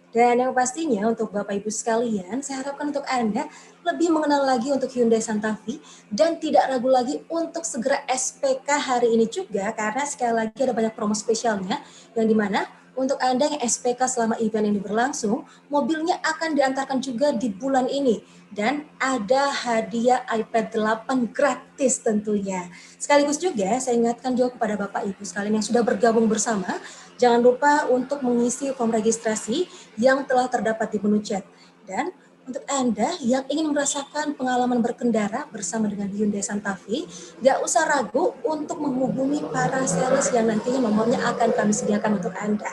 Dan yang pastinya untuk Bapak Ibu sekalian, saya harapkan untuk Anda lebih mengenal lagi untuk Hyundai Santa Fe dan tidak ragu lagi untuk segera SPK hari ini juga karena sekali lagi ada banyak promo spesialnya yang dimana untuk Anda yang SPK selama event ini berlangsung, mobilnya akan diantarkan juga di bulan ini. Dan ada hadiah iPad 8 gratis tentunya. Sekaligus juga saya ingatkan juga kepada Bapak Ibu sekalian yang sudah bergabung bersama, jangan lupa untuk mengisi form registrasi yang telah terdapat di menu chat. Dan untuk Anda yang ingin merasakan pengalaman berkendara bersama dengan Hyundai Santa Fe, gak usah ragu untuk menghubungi para sales yang nantinya nomornya akan kami sediakan untuk Anda.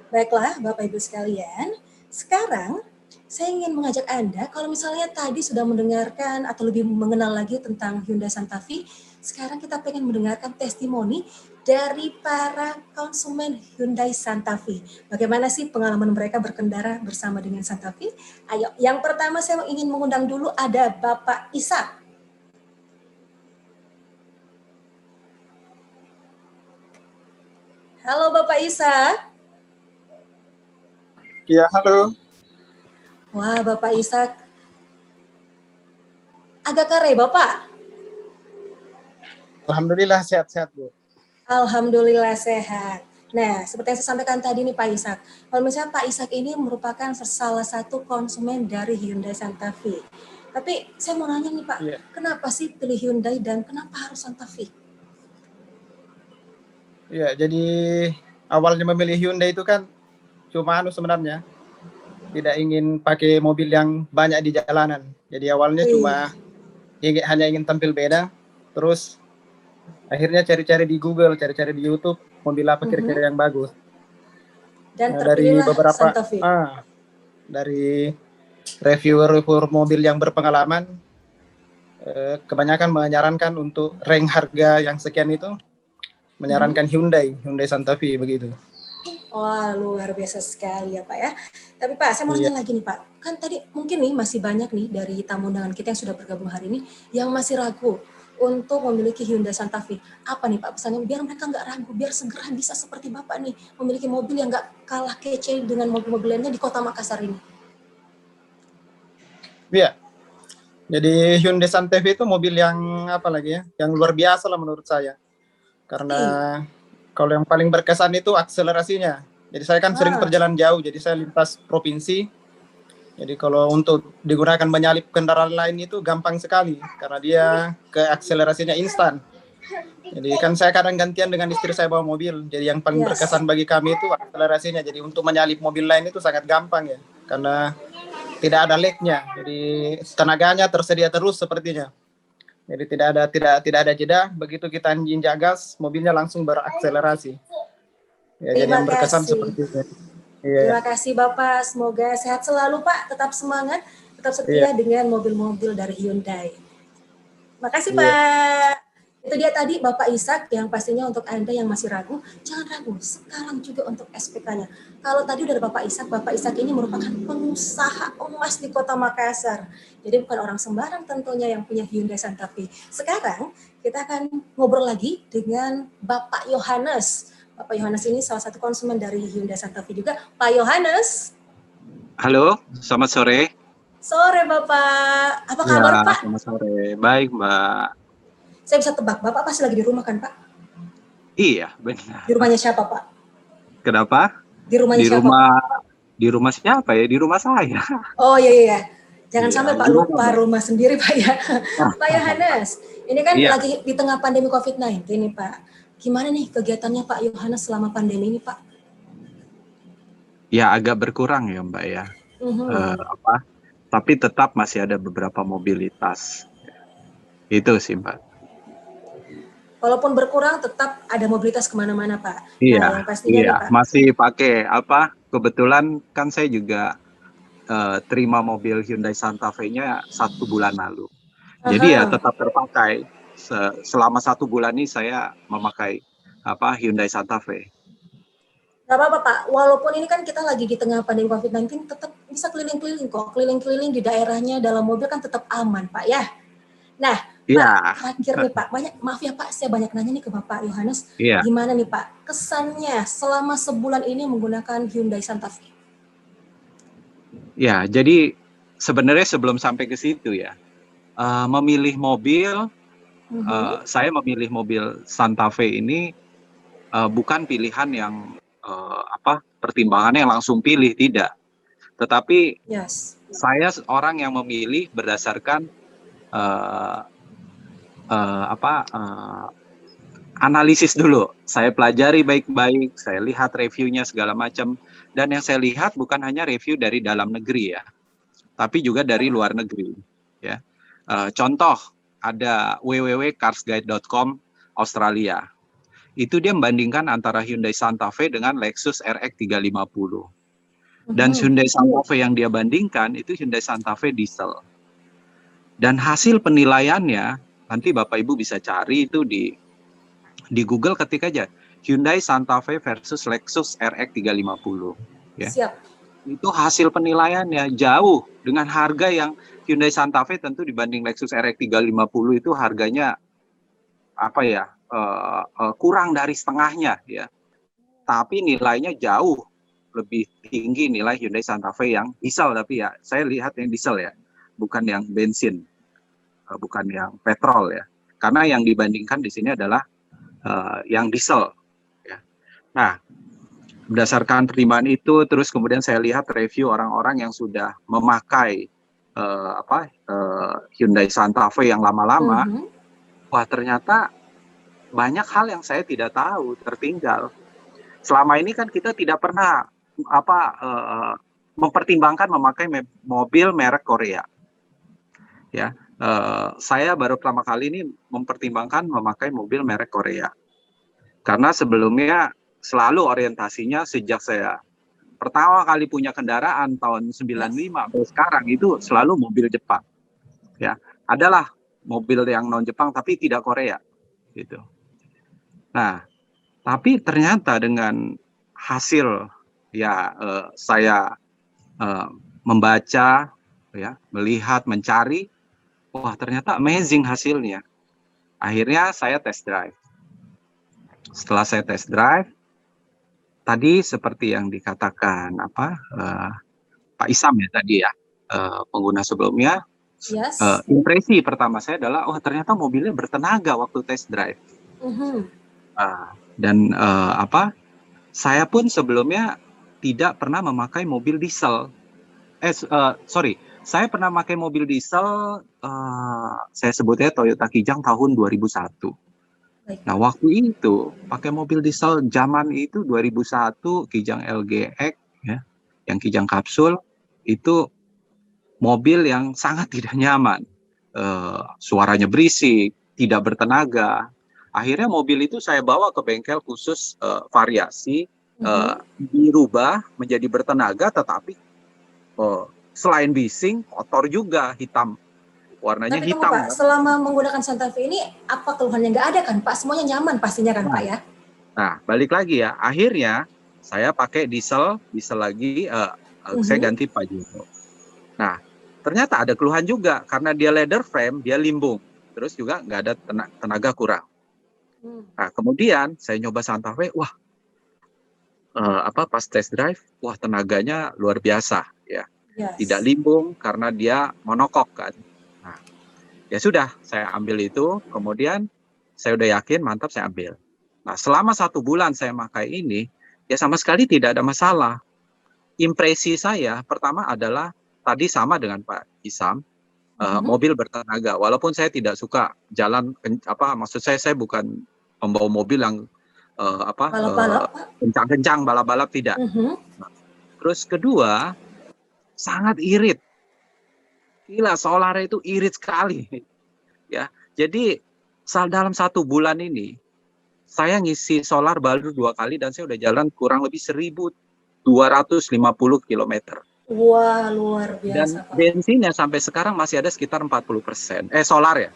Baiklah Bapak Ibu sekalian, sekarang saya ingin mengajak Anda, kalau misalnya tadi sudah mendengarkan atau lebih mengenal lagi tentang Hyundai Santa Fe, sekarang kita pengen mendengarkan testimoni dari para konsumen Hyundai Santa Fe. Bagaimana sih pengalaman mereka berkendara bersama dengan Santa Fe? Ayo, yang pertama saya ingin mengundang dulu ada Bapak Ishak. Halo Bapak Ishak. Ya, halo. Wah, Bapak Ishak. Agak kare, Bapak. Alhamdulillah sehat-sehat, Bu. Alhamdulillah sehat. Nah, seperti yang saya sampaikan tadi nih Pak Ishak. Kalau misalnya Pak Ishak ini merupakan salah satu konsumen dari Hyundai Santa Fe. Tapi saya mau nanya nih Pak, kenapa sih pilih Hyundai dan kenapa harus Santa Fe? Ya, jadi awalnya memilih Hyundai itu kan cuma sebenarnya tidak ingin pakai mobil yang banyak di jalanan. Jadi awalnya cuma hanya ingin tampil beda. Terus akhirnya cari-cari di Google, cari-cari di YouTube mobil apa kira-kira yang bagus. Dan dari beberapa Santa Fe. Dari reviewer mobil yang berpengalaman, kebanyakan menyarankan untuk rank harga yang sekian itu menyarankan Hyundai Santa Fe begitu. Wah, luar biasa sekali ya Pak ya. Tapi Pak, saya mau nanya lagi nih Pak. Kan tadi mungkin nih masih banyak nih dari tamu undangan kita yang sudah bergabung hari ini yang masih ragu. untuk memiliki Hyundai Santa Fe? Apa nih Pak pesannya biar mereka nggak ragu, biar segera bisa seperti Bapak nih memiliki mobil yang nggak kalah kece dengan mobil-mobil lainnya di Kota Makassar ini? Iya. Jadi Hyundai Santa Fe itu mobil yang apa lagi ya? Yang luar biasa lah menurut saya. Karena kalau yang paling berkesan itu akselerasinya. Jadi saya kan sering perjalanan jauh, jadi saya lintas provinsi. Jadi kalau untuk digunakan menyalip kendaraan lain itu gampang sekali karena dia ke akselerasinya instan. Jadi kan saya kadang gantian dengan istri saya bawa mobil. Jadi yang paling berkesan bagi kami itu akselerasinya. Jadi untuk menyalip mobil lain itu sangat gampang ya, karena tidak ada lag-nya. Jadi tenaganya tersedia terus sepertinya. Jadi tidak ada jeda. Begitu kita injak gas, mobilnya langsung berakselerasi. Ya, jadi yang berkesan seperti itu. Iya. Terima kasih Bapak, semoga sehat selalu Pak, tetap semangat, tetap setia dengan mobil-mobil dari Hyundai. Makasih Pak. Itu dia tadi Bapak Ishak yang pastinya untuk Anda yang masih ragu, jangan ragu, sekarang juga untuk SPK-nya. Kalau tadi udah ada Bapak Ishak ini merupakan pengusaha emas di Kota Makassar. Jadi bukan orang sembarang tentunya yang punya Hyundai Santa Fe. Sekarang kita akan ngobrol lagi dengan Bapak Yohanes. Bapak Yohanes ini salah satu konsumen dari Hyundai Santa Fe juga. Pak Yohanes. Halo, selamat sore. Sore Bapak. Apa kabar Pak? Selamat sore. Baik Mbak. Saya bisa tebak, Bapak pasti lagi di rumah kan Pak? Iya, benar. Di rumahnya siapa Pak? Kenapa? Di rumahnya siapa? Di rumah siapa ya? Di rumah saya. Oh iya. Jangan sampai Pak gimana, lupa rumah sendiri Pak ya. Pak Yohanes, ini kan Iya. lagi di tengah pandemi COVID-19 nih Pak. Gimana nih kegiatannya Pak Yohanes selama pandemi ini Pak? Ya agak berkurang ya Mbak ya. Tapi tetap masih ada beberapa mobilitas. Itu sih Mbak. Walaupun berkurang tetap ada mobilitas kemana-mana Pak. Iya, Nah, yang pastinya nih, Pak. masih pakai kebetulan kan saya juga terima mobil Hyundai Santa Fe-nya 1 bulan lalu. Jadi ya tetap terpakai. Selama 1 bulan ini saya memakai Hyundai Santa Fe. Gak apa-apa Pak, walaupun ini kan kita lagi di tengah pandemi COVID-19, tetap bisa keliling-keliling kok. Keliling-keliling di daerahnya dalam mobil kan tetap aman Pak ya. Nah, Pak, terakhir nih Pak, maaf ya Pak, saya banyak nanya nih ke Bapak Yohanes. Iya. Gimana nih Pak, kesannya selama sebulan ini menggunakan Hyundai Santa Fe? Ya, jadi sebenarnya sebelum sampai ke situ ya, memilih mobil, saya memilih mobil Santa Fe ini bukan pilihan yang pertimbangannya langsung pilih, tidak. Tetapi saya orang yang memilih berdasarkan analisis dulu. Saya pelajari baik-baik, saya lihat reviewnya segala macam. Dan yang saya lihat bukan hanya review dari dalam negeri ya, tapi juga dari luar negeri. Ya, contoh ada www.carsguide.com Australia. Itu dia membandingkan antara Hyundai Santa Fe dengan Lexus RX 350. Dan Hyundai Santa Fe yang dia bandingkan itu Hyundai Santa Fe diesel. Dan hasil penilaiannya nanti Bapak Ibu bisa cari itu di Google, ketik aja Hyundai Santa Fe versus Lexus RX 350 ya. Siap. Itu hasil penilaiannya jauh dengan harga yang Hyundai Santa Fe tentu dibanding Lexus RX 350 itu harganya kurang dari setengahnya ya. Tapi nilainya jauh lebih tinggi nilai Hyundai Santa Fe yang diesel, tapi ya saya lihat yang diesel ya, bukan yang bensin, bukan yang petrol ya. Karena yang dibandingkan di sini adalah yang diesel ya. Nah, berdasarkan pertimbangan itu, terus kemudian saya lihat review orang-orang yang sudah memakai Hyundai Santa Fe yang lama-lama. Wah, ternyata banyak hal yang saya tidak tahu, tertinggal. Selama ini kan kita tidak pernah mempertimbangkan memakai mobil merek Korea. Ya, saya baru pertama kali ini mempertimbangkan memakai mobil merek Korea. Karena sebelumnya selalu orientasinya sejak saya pertama kali punya kendaraan tahun 95 sampai sekarang itu selalu mobil Jepang. Ya, adalah mobil yang non Jepang tapi tidak Korea gitu. Nah, tapi ternyata dengan hasil ya saya membaca ya, melihat, mencari, wah ternyata amazing hasilnya. Akhirnya saya test drive. Setelah saya test drive, tadi seperti yang dikatakan Pak Isam ya tadi ya, pengguna sebelumnya, Yes. impresi pertama saya adalah, oh ternyata mobilnya bertenaga waktu test drive. Dan saya pun sebelumnya tidak pernah memakai mobil diesel. Saya pernah memakai mobil diesel, saya sebutnya Toyota Kijang tahun 2001. Baik. Nah, waktu itu pakai mobil diesel zaman itu 2001 Kijang LGX ya, yang Kijang kapsul itu mobil yang sangat tidak nyaman. Suaranya berisik, tidak bertenaga. Akhirnya mobil itu saya bawa ke bengkel khusus variasi, dirubah menjadi bertenaga, tetapi selain bising, kotor juga, hitam. Warnanya Tapi hitam. Pak, selama menggunakan Santa Fe ini apa keluhannya? Nggak ada kan Pak? Semuanya nyaman pastinya kan Pak ya? Nah, balik lagi ya. Akhirnya saya pakai diesel lagi, saya ganti Pajero. Nah, ternyata ada keluhan juga karena dia leather frame, dia limbung. Terus juga nggak ada tenaga kurang. Nah, kemudian saya nyoba Santa Fe, wah, pas test drive, wah tenaganya luar biasa ya. Yes. Tidak limbung karena dia monokok kan. Nah, ya sudah, saya ambil itu, kemudian saya udah yakin, mantap, saya ambil. Nah, selama 1 bulan saya pakai ini, ya sama sekali tidak ada masalah. Impresi saya pertama adalah tadi sama dengan Pak Isam, mobil bertenaga. Walaupun saya tidak suka jalan, maksud saya bukan pembawa mobil yang balap-balap, kencang-kencang, balap-balap tidak. Nah, terus kedua, sangat irit. Gila, solar itu irit sekali. Ya, jadi dalam 1 bulan ini, saya ngisi solar baru 2 kali dan saya udah jalan kurang lebih 1.250 km. Wah, luar biasa. Dan Pak. bensinnya sampai sekarang masih ada sekitar 40%. Solarnya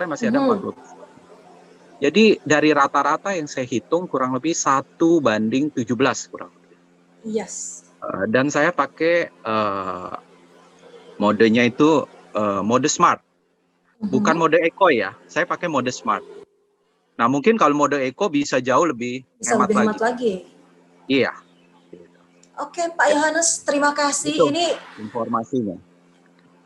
masih ada 40%. Jadi dari rata-rata yang saya hitung kurang lebih 1:17 kurang lebih. Yes. Dan saya pakai modenya itu mode smart. Bukan mode eco ya. Saya pakai mode smart. Nah, mungkin kalau mode eco bisa jauh lebih hemat lagi. Iya. Oke, Pak Yohanes, terima kasih. Itu Ini informasinya.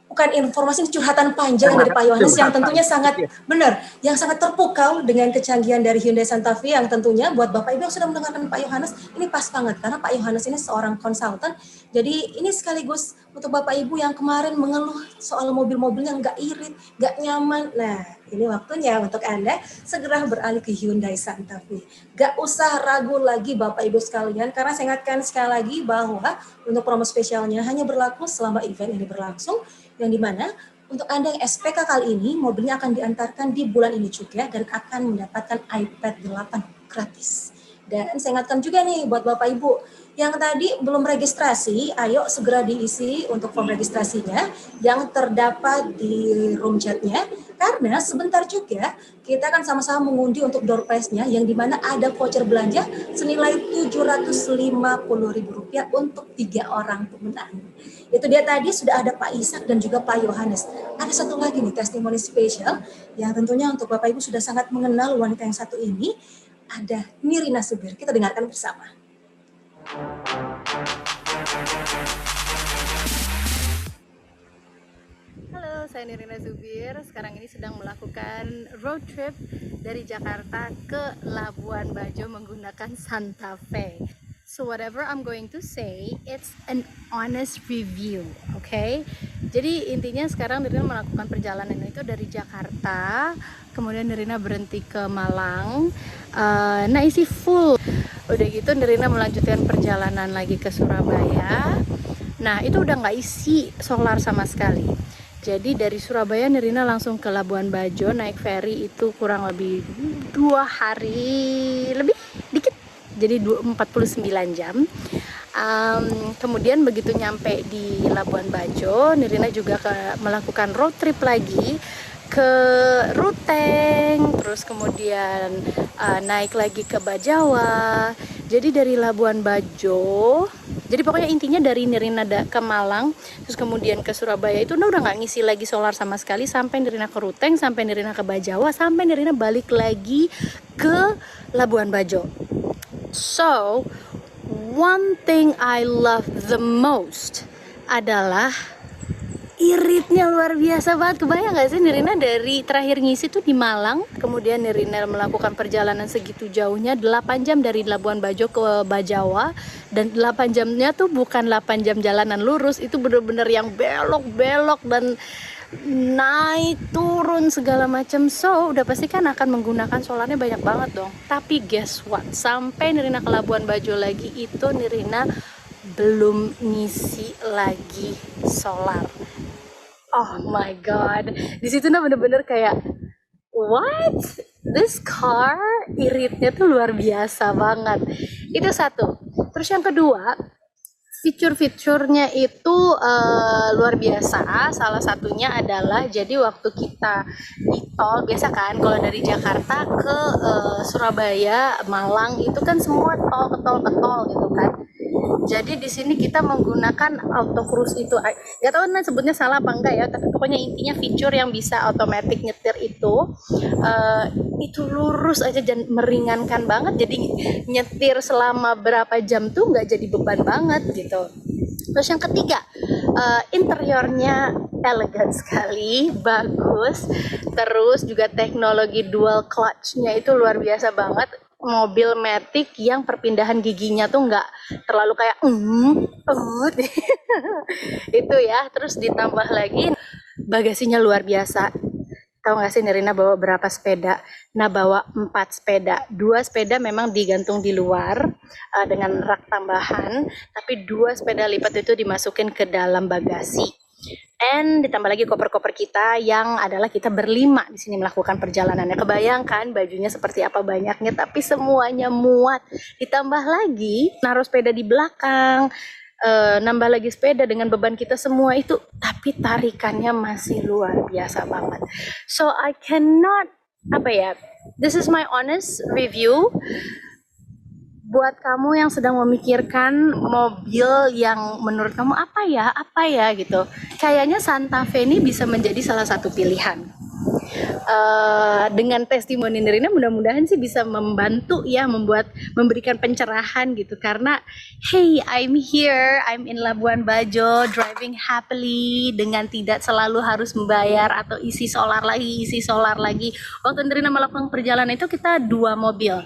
bukan informasi, curhatan panjang dari Pak Yohanes yang tentunya sangat benar, yang sangat terpukau dengan kecanggihan dari Hyundai Santa Fe yang tentunya buat Bapak Ibu yang sudah mendengarkan Pak Yohanes ini pas banget karena Pak Yohanes ini seorang konsultan. Jadi ini sekaligus untuk Bapak Ibu yang kemarin mengeluh soal mobil-mobilnya nggak irit, nggak nyaman. Nah, ini waktunya untuk Anda segera beralih ke Hyundai Santa Fe. Nggak usah ragu lagi Bapak Ibu sekalian karena saya ingatkan sekali lagi bahwa untuk promo spesialnya hanya berlaku selama event ini berlangsung. Yang dimana untuk Anda yang SPK kali ini mobilnya akan diantarkan di bulan ini juga dan akan mendapatkan iPad 8 gratis. Dan saya ingatkan juga nih buat Bapak Ibu yang tadi belum registrasi, ayo segera diisi untuk form registrasinya yang terdapat di room chatnya karena sebentar juga kita akan sama-sama mengundi untuk door prize-nya yang dimana ada voucher belanja senilai Rp750.000 untuk 3 orang pemenang. Itu dia tadi sudah ada Pak Ishak dan juga Pak Yohanes. Ada satu lagi nih testimoni spesial yang tentunya untuk Bapak Ibu sudah sangat mengenal wanita yang satu ini. Ada Nirina Subir. Kita dengarkan bersama. Halo, saya Nirina Zubir. Sekarang ini sedang melakukan road trip dari Jakarta ke Labuan Bajo menggunakan Santa Fe. So whatever I'm going to say, it's an honest review, okay? Jadi intinya sekarang Nirina melakukan perjalanan itu dari Jakarta, kemudian Nirina berhenti ke Malang, nah isi full. Udah gitu Nirina melanjutkan perjalanan lagi ke Surabaya. Nah itu udah nggak isi solar sama sekali. Jadi dari Surabaya Nirina langsung ke Labuan Bajo naik ferry itu kurang lebih 2 hari lebih dikit. Jadi 49 jam. Kemudian begitu nyampe di Labuan Bajo, Nirina juga melakukan road trip lagi ke Ruteng, terus kemudian naik lagi ke Bajawa. Jadi dari Labuan Bajo Jadi pokoknya intinya dari Nirina ke Malang, terus kemudian ke Surabaya itu udah nggak ngisi lagi solar sama sekali, sampai Nirina ke Ruteng, sampai Nirina ke Bajawa, sampai Nirina balik lagi ke Labuan Bajo. So, one thing I love the most adalah iritnya luar biasa banget. Kebayang gak sih Nirina dari terakhir ngisi tuh di Malang, kemudian Nirina melakukan perjalanan segitu jauhnya 8 jam dari Labuan Bajo ke Bajawa, dan 8 jamnya tuh bukan 8 jam jalanan lurus, itu bener-bener yang belok-belok dan naik turun segala macam. So udah pasti kan akan menggunakan solarnya banyak banget dong. Tapi guess what, sampai Nirina ke Labuan Bajo lagi itu Nirina belum ngisi lagi solar. Oh my god, di situ bener-bener kayak what? This car iritnya tuh luar biasa banget. Itu satu. Terus yang kedua, fitur-fiturnya itu luar biasa. Salah satunya adalah jadi waktu kita di tol, biasa kan kalau dari Jakarta ke Surabaya, Malang itu kan semua tol ke tol gitu kan. Jadi di sini kita menggunakan auto cruise itu, nggak tahu sebutnya salah apa enggak ya, tapi pokoknya intinya fitur yang bisa otomatis nyetir itu lurus aja dan meringankan banget. Jadi nyetir selama berapa jam tuh nggak jadi beban banget gitu. Terus yang ketiga, interiornya elegan sekali, bagus. Terus juga teknologi dual clutch-nya itu luar biasa banget. Mobil Matic yang perpindahan giginya tuh nggak terlalu kayak itu ya. Terus ditambah lagi bagasinya luar biasa. Tahu nggak sih Nirina bawa berapa sepeda? Nah, bawa 4 sepeda. 2 sepeda memang digantung di luar dengan rak tambahan, tapi 2 sepeda lipat itu dimasukin ke dalam bagasi. And ditambah lagi koper-koper kita yang adalah kita berlima di sini melakukan perjalanannya. Kebayangkan bajunya seperti apa banyaknya, tapi semuanya muat. Ditambah lagi naruh sepeda di belakang, nambah lagi sepeda dengan beban kita semua itu, tapi tarikannya masih luar biasa banget. So I cannot, this is my honest review. Buat kamu yang sedang memikirkan mobil yang menurut kamu apa ya gitu, kayaknya Santa Fe ini bisa menjadi salah satu pilihan. Dengan testimoni Nirina mudah-mudahan sih bisa membantu ya, memberikan pencerahan gitu, karena hey, I'm here, I'm in Labuan Bajo, driving happily dengan tidak selalu harus membayar atau isi solar lagi. Waktu Nirina melakukan perjalanan itu kita 2 mobil,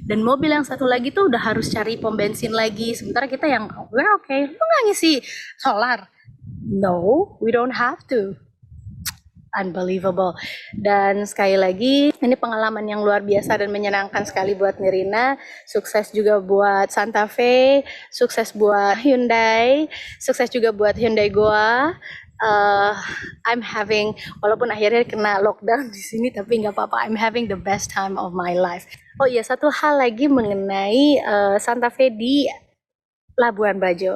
dan mobil yang satu lagi tuh udah harus cari pom bensin lagi, sementara kita yang we're okay, lu nggak ngisi solar? No, we don't have to. Unbelievable. Dan sekali lagi ini pengalaman yang luar biasa dan menyenangkan sekali buat Nirina. Sukses juga buat Santa Fe, sukses buat Hyundai, sukses juga buat Hyundai Goa. I'm having, walaupun akhirnya kena lockdown di sini, tapi nggak apa-apa, I'm having the best time of my life. Oh iya, satu hal lagi mengenai Santa Fe di Labuan Bajo.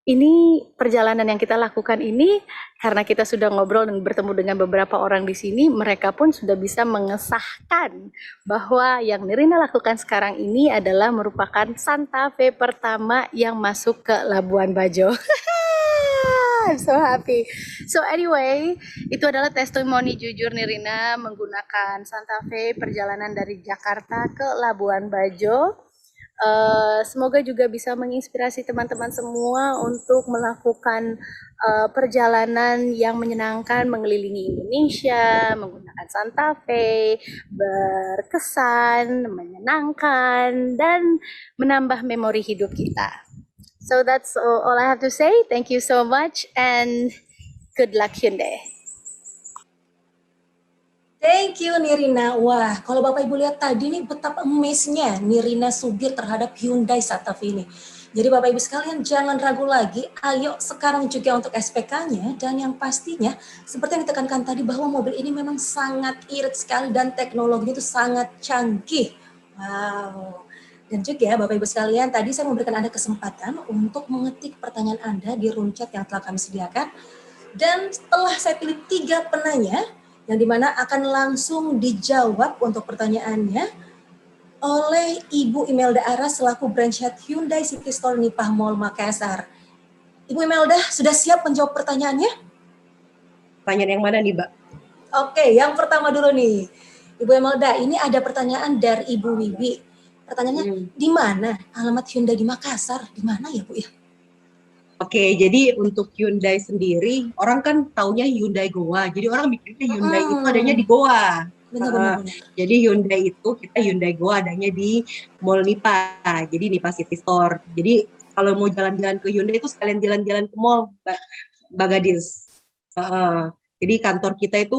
Ini perjalanan yang kita lakukan ini karena kita sudah ngobrol dan bertemu dengan beberapa orang di sini, mereka pun sudah bisa mengesahkan bahwa yang Nirina lakukan sekarang ini adalah merupakan Santa Fe pertama yang masuk ke Labuan Bajo. I'm so happy. So anyway, itu adalah testimoni jujur Nirina menggunakan Santa Fe perjalanan dari Jakarta ke Labuan Bajo. Semoga juga bisa menginspirasi teman-teman semua untuk melakukan perjalanan yang menyenangkan mengelilingi Indonesia menggunakan Santa Fe, berkesan, menyenangkan, dan menambah memori hidup kita. So that's all I have to say. Thank you so much and good luck Hyundai. Thank you Nirina. Wah, kalau Bapak Ibu lihat tadi nih betapa amaze-nya Nirina Subir terhadap Hyundai Santa Fe ini. Jadi Bapak Ibu sekalian jangan ragu lagi, ayo sekarang juga untuk SPK-nya, dan yang pastinya seperti yang ditekankan tadi bahwa mobil ini memang sangat irit sekali dan teknologinya itu sangat canggih. Wow. Dan juga Bapak Ibu sekalian, tadi saya memberikan Anda kesempatan untuk mengetik pertanyaan Anda di room chat yang telah kami sediakan. Dan setelah saya pilih 3 penanya, yang dimana akan langsung dijawab untuk pertanyaannya, oleh Ibu Imelda Aras selaku branch head Hyundai City Store Nipah Mall Makassar. Ibu Imelda sudah siap menjawab pertanyaannya? Pertanyaan yang mana nih, Mbak? Oke, yang pertama dulu nih. Ibu Imelda, ini ada pertanyaan dari Ibu Wiwi. Pertanyaannya, di mana alamat Hyundai di Makassar? Di mana ya, Bu ya? Oke, jadi untuk Hyundai sendiri, orang kan taunya Hyundai Goa. Jadi orang mikirnya Hyundai itu adanya di Goa. Benar. Jadi Hyundai itu kita Hyundai Goa adanya di Mall Nipa. Jadi Nipa City Store. Jadi kalau mau jalan-jalan ke Hyundai itu sekalian jalan-jalan ke mall, Mbak Gadis. Jadi kantor kita itu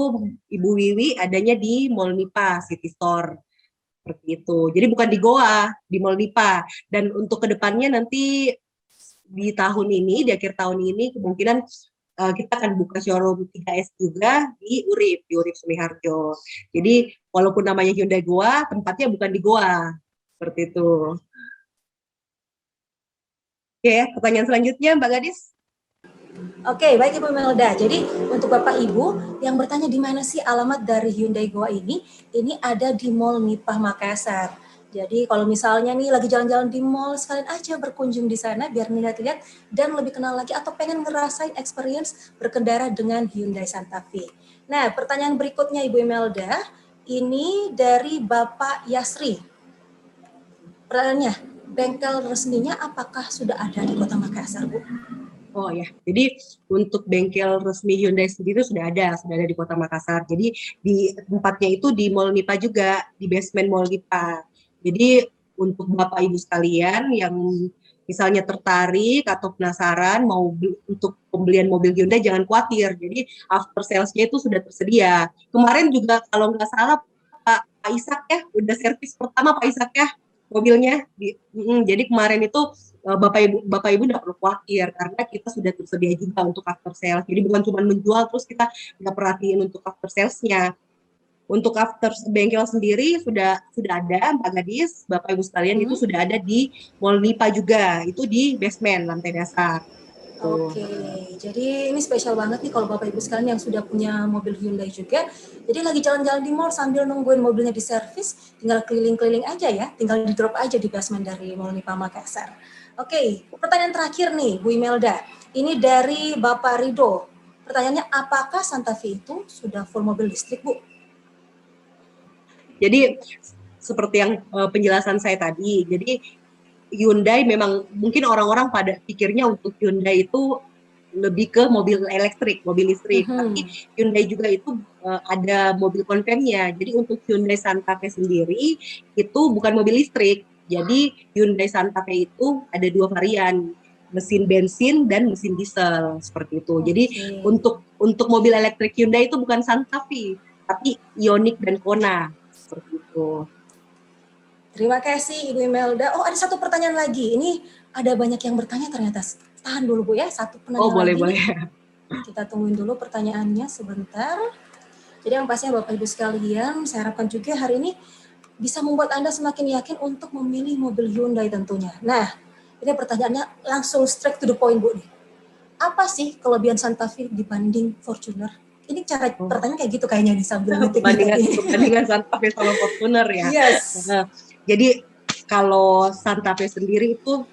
Ibu Wiwi adanya di Mall Nipa City Store. Seperti itu. Jadi bukan di Goa, di Mall Nipa. Dan untuk kedepannya nanti di tahun ini, di akhir tahun ini kemungkinan kita akan buka showroom 3S juga di Urip Sumiharjo. Jadi walaupun namanya Hyundai Goa, tempatnya bukan di Goa. Seperti itu. Oke, pertanyaan selanjutnya Mbak Gadis. Oke, baik Ibu Melda. Jadi untuk Bapak Ibu yang bertanya di mana sih alamat dari Hyundai Goa ini ada di Mall Nipah Makassar. Jadi kalau misalnya nih lagi jalan-jalan di mall, sekalian aja berkunjung di sana biar lihat-lihat dan lebih kenal lagi atau pengen ngerasain experience berkendara dengan Hyundai Santa Fe. Nah, pertanyaan berikutnya Ibu Imelda, ini dari Bapak Yasri. Pertanyaannya, bengkel resminya apakah sudah ada di Kota Makassar, Bu? Oh ya, jadi untuk bengkel resmi Hyundai sendiri sudah ada di Kota Makassar. Jadi di tempatnya itu di Mall Nipa juga, di basement Mall Nipa. Jadi untuk Bapak Ibu sekalian yang misalnya tertarik atau penasaran mau untuk pembelian mobil Hyundai, jangan khawatir. Jadi after sales-nya itu sudah tersedia. Kemarin juga kalau nggak salah Pak Ishak ya, udah servis pertama Pak Ishak ya mobilnya. Jadi kemarin itu Bapak Ibu nggak perlu khawatir karena kita sudah tersedia juga untuk after sales. Jadi bukan cuma menjual terus kita nggak perhatiin untuk after sales-nya. Untuk after bengkel sendiri sudah ada Mbak Gadis, Bapak Ibu sekalian itu sudah ada di Mall Nipa juga, itu di basement lantai dasar. Oke, jadi ini spesial banget nih kalau Bapak Ibu sekalian yang sudah punya mobil Hyundai juga. Jadi lagi jalan-jalan di mall sambil nungguin mobilnya di servis, tinggal keliling-keliling aja ya, tinggal di drop aja di basement dari Mall Nipa Makassar. Oke, pertanyaan terakhir nih Bu Imelda, ini dari Bapak Rido. Pertanyaannya, apakah Santa Fe itu sudah full mobil listrik, Bu? Jadi seperti yang penjelasan saya tadi, jadi Hyundai memang mungkin orang-orang pada pikirnya untuk Hyundai itu lebih ke mobil listrik. Tapi Hyundai juga itu ada mobil konvennya. Jadi untuk Hyundai Santa Fe sendiri itu bukan mobil listrik. Jadi Hyundai Santa Fe itu ada 2 varian, mesin bensin dan mesin diesel seperti itu. Jadi untuk mobil elektrik Hyundai itu bukan Santa Fe, tapi Ioniq dan Kona. Seperti itu. Terima kasih Ibu Imelda. Oh, ada satu pertanyaan lagi. Ini ada banyak yang bertanya ternyata. Tahan dulu Bu ya, satu penanya lagi. Boleh. Kita tungguin dulu pertanyaannya sebentar. Jadi yang pastinya Bapak Ibu sekalian, saya harapkan juga hari ini bisa membuat Anda semakin yakin untuk memilih mobil Hyundai tentunya. Nah, ini pertanyaannya langsung straight to the point Bu nih. Apa sih kelebihan Santa Fe dibanding Fortuner? Ini cara pertanyaan kayak gitu kayaknya nih sambil Bandingan Santa Fe sama Fortuner ya. Yes. Jadi kalau Santa Fe sendiri itu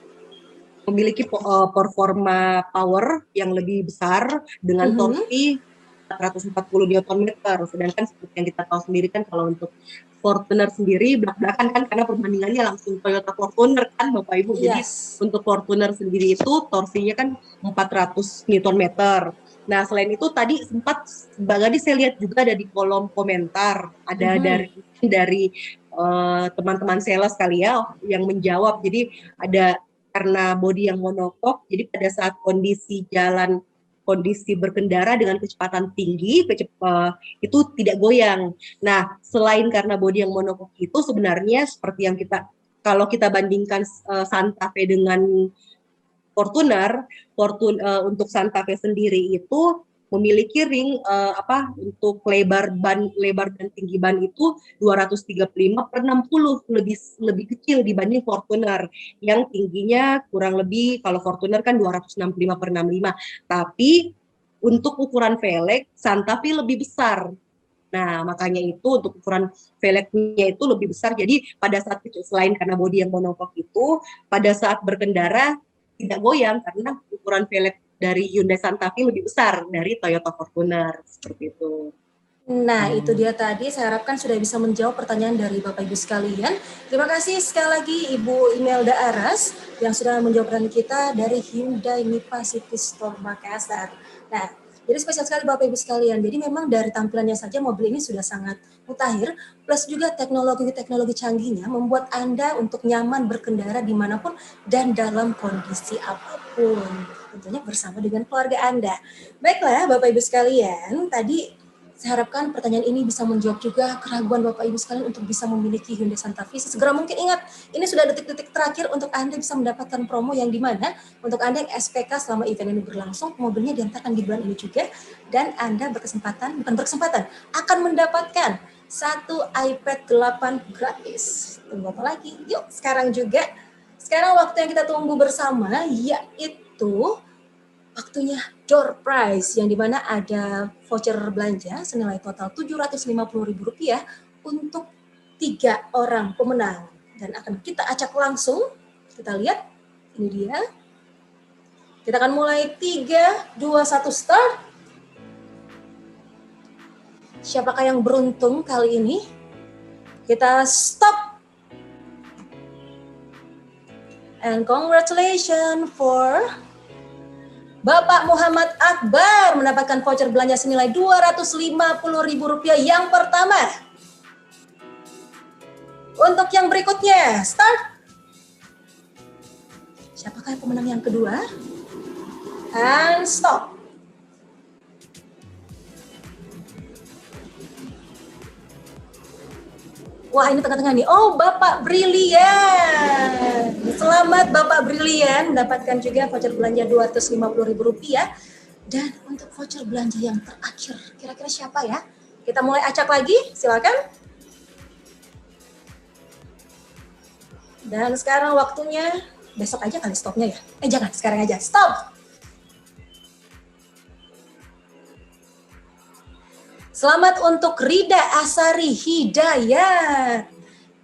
memiliki performa power yang lebih besar dengan torsi 440 Nm. Sedangkan seperti yang kita tahu sendiri kan kalau untuk Fortuner sendiri belak-belakan kan karena perbandingannya langsung Toyota Fortuner kan Bapak Ibu. Jadi untuk Fortuner sendiri itu torsinya kan 400 Nm. Nah selain itu tadi sempat Mbak Gadis saya lihat juga ada di kolom komentar ada dari teman-teman sales kali ya yang menjawab. Jadi ada karena bodi yang monokok, jadi pada saat kondisi berkendara dengan kecepatan tinggi itu tidak goyang. Nah selain karena bodi yang monokok itu sebenarnya seperti yang kalau kita bandingkan Santa Fe dengan Fortuner untuk Santa Fe sendiri itu memiliki ring untuk lebar dan tinggi ban itu 235/60 lebih kecil dibanding Fortuner yang tingginya kurang lebih kalau Fortuner kan 265/65. Tapi untuk ukuran velg Santa Fe lebih besar Nah, makanya itu untuk ukuran velgnya itu lebih besar. Jadi pada saat itu selain karena bodi yang monokok itu, pada saat berkendara tidak goyang karena ukuran velg dari Hyundai Santa Fe lebih besar dari Toyota Fortuner seperti itu. Nah, itu dia tadi. Saya harapkan sudah bisa menjawab pertanyaan dari Bapak Ibu sekalian. Terima kasih sekali lagi Ibu Imelda Aras yang sudah menjawab pertanyaan kita dari Hyundai Nipa City Store Makassar. Nah, jadi spesial sekali Bapak Ibu sekalian. Jadi memang dari tampilannya saja mobil ini sudah sangat mutakhir, plus juga teknologi-teknologi canggihnya membuat Anda untuk nyaman berkendara dimanapun dan dalam kondisi apapun. Tentunya bersama dengan keluarga Anda. Baiklah Bapak Ibu sekalian, tadi saya harapkan pertanyaan ini bisa menjawab juga keraguan Bapak Ibu sekalian untuk bisa memiliki Hyundai Santa Fe. Segera mungkin. Ingat, ini sudah detik-detik terakhir untuk Anda bisa mendapatkan promo yang dimana untuk Anda yang SPK selama event ini berlangsung, mobilnya diantarkan di bulan ini juga, dan Anda akan mendapatkan satu iPad 8 gratis. Tunggu apa lagi? Yuk, sekarang juga. Sekarang waktu yang kita tunggu bersama, yaitu waktunya door prize, yang dimana ada voucher belanja senilai total Rp750.000 untuk 3 orang pemenang. Dan akan kita acak langsung. Kita lihat, ini dia. Kita akan mulai 3, 2, 1, start. Siapakah yang beruntung kali ini? Kita stop. And congratulations for Bapak Muhammad Akbar mendapatkan voucher belanja senilai Rp250.000 yang pertama. Untuk yang berikutnya, start. Siapakah pemenang yang kedua? And stop. Wah, ini tengah-tengah nih. Oh, Bapak Brilian. Selamat Bapak Brilian mendapatkan juga voucher belanja Rp250.000. Dan untuk voucher belanja yang terakhir, kira-kira siapa ya? Kita mulai acak lagi, silakan. Dan sekarang waktunya, besok aja kali stopnya ya. Jangan, sekarang aja, stop. Selamat untuk Rida Asari Hidayat.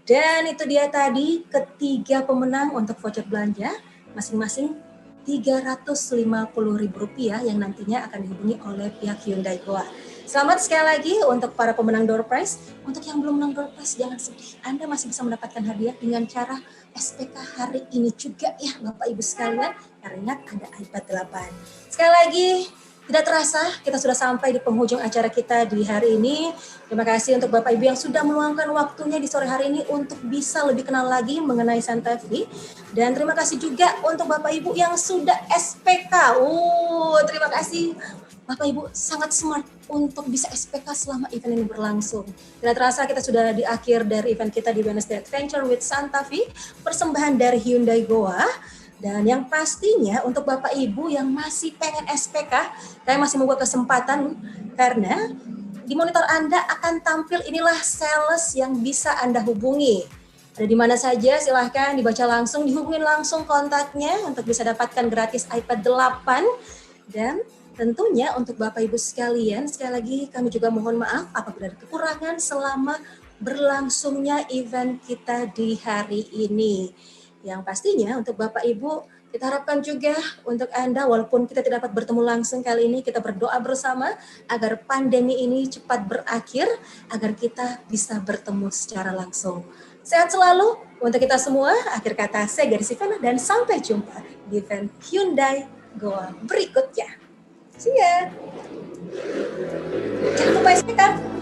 Dan itu dia tadi ketiga pemenang untuk voucher belanja, masing-masing Rp350.000 yang nantinya akan dihubungi oleh pihak Hyundai Goa. Selamat sekali lagi untuk para pemenang door prize. Untuk yang belum menang door prize, jangan sedih. Anda masih bisa mendapatkan hadiah dengan cara SPK hari ini juga ya Bapak Ibu sekalian. Karena ada iPad 8. Sekali lagi, tidak terasa, kita sudah sampai di penghujung acara kita di hari ini. Terima kasih untuk Bapak Ibu yang sudah meluangkan waktunya di sore hari ini untuk bisa lebih kenal lagi mengenai Santa Fe. Dan terima kasih juga untuk Bapak Ibu yang sudah SPK. Terima kasih. Bapak Ibu sangat smart untuk bisa SPK selama event ini berlangsung. Tidak terasa kita sudah di akhir dari event kita di Wednesday Adventure with Santa Fe, persembahan dari Hyundai Goa. Dan yang pastinya untuk Bapak Ibu yang masih pengen SPK, saya masih membuat kesempatan karena di monitor Anda akan tampil inilah sales yang bisa Anda hubungi. Ada di mana saja silahkan dibaca langsung, dihubungin langsung kontaknya untuk bisa dapatkan gratis iPad 8. Dan tentunya untuk Bapak Ibu sekalian, sekali lagi kami juga mohon maaf apabila ada kekurangan selama berlangsungnya event kita di hari ini. Yang pastinya untuk Bapak Ibu, kita harapkan juga untuk Anda, walaupun kita tidak dapat bertemu langsung kali ini, kita berdoa bersama agar pandemi ini cepat berakhir, agar kita bisa bertemu secara langsung. Sehat selalu untuk kita semua. Akhir kata, saya Garis Ivana dan sampai jumpa di event Hyundai Goa berikutnya. See ya! Jangan lupa SPK.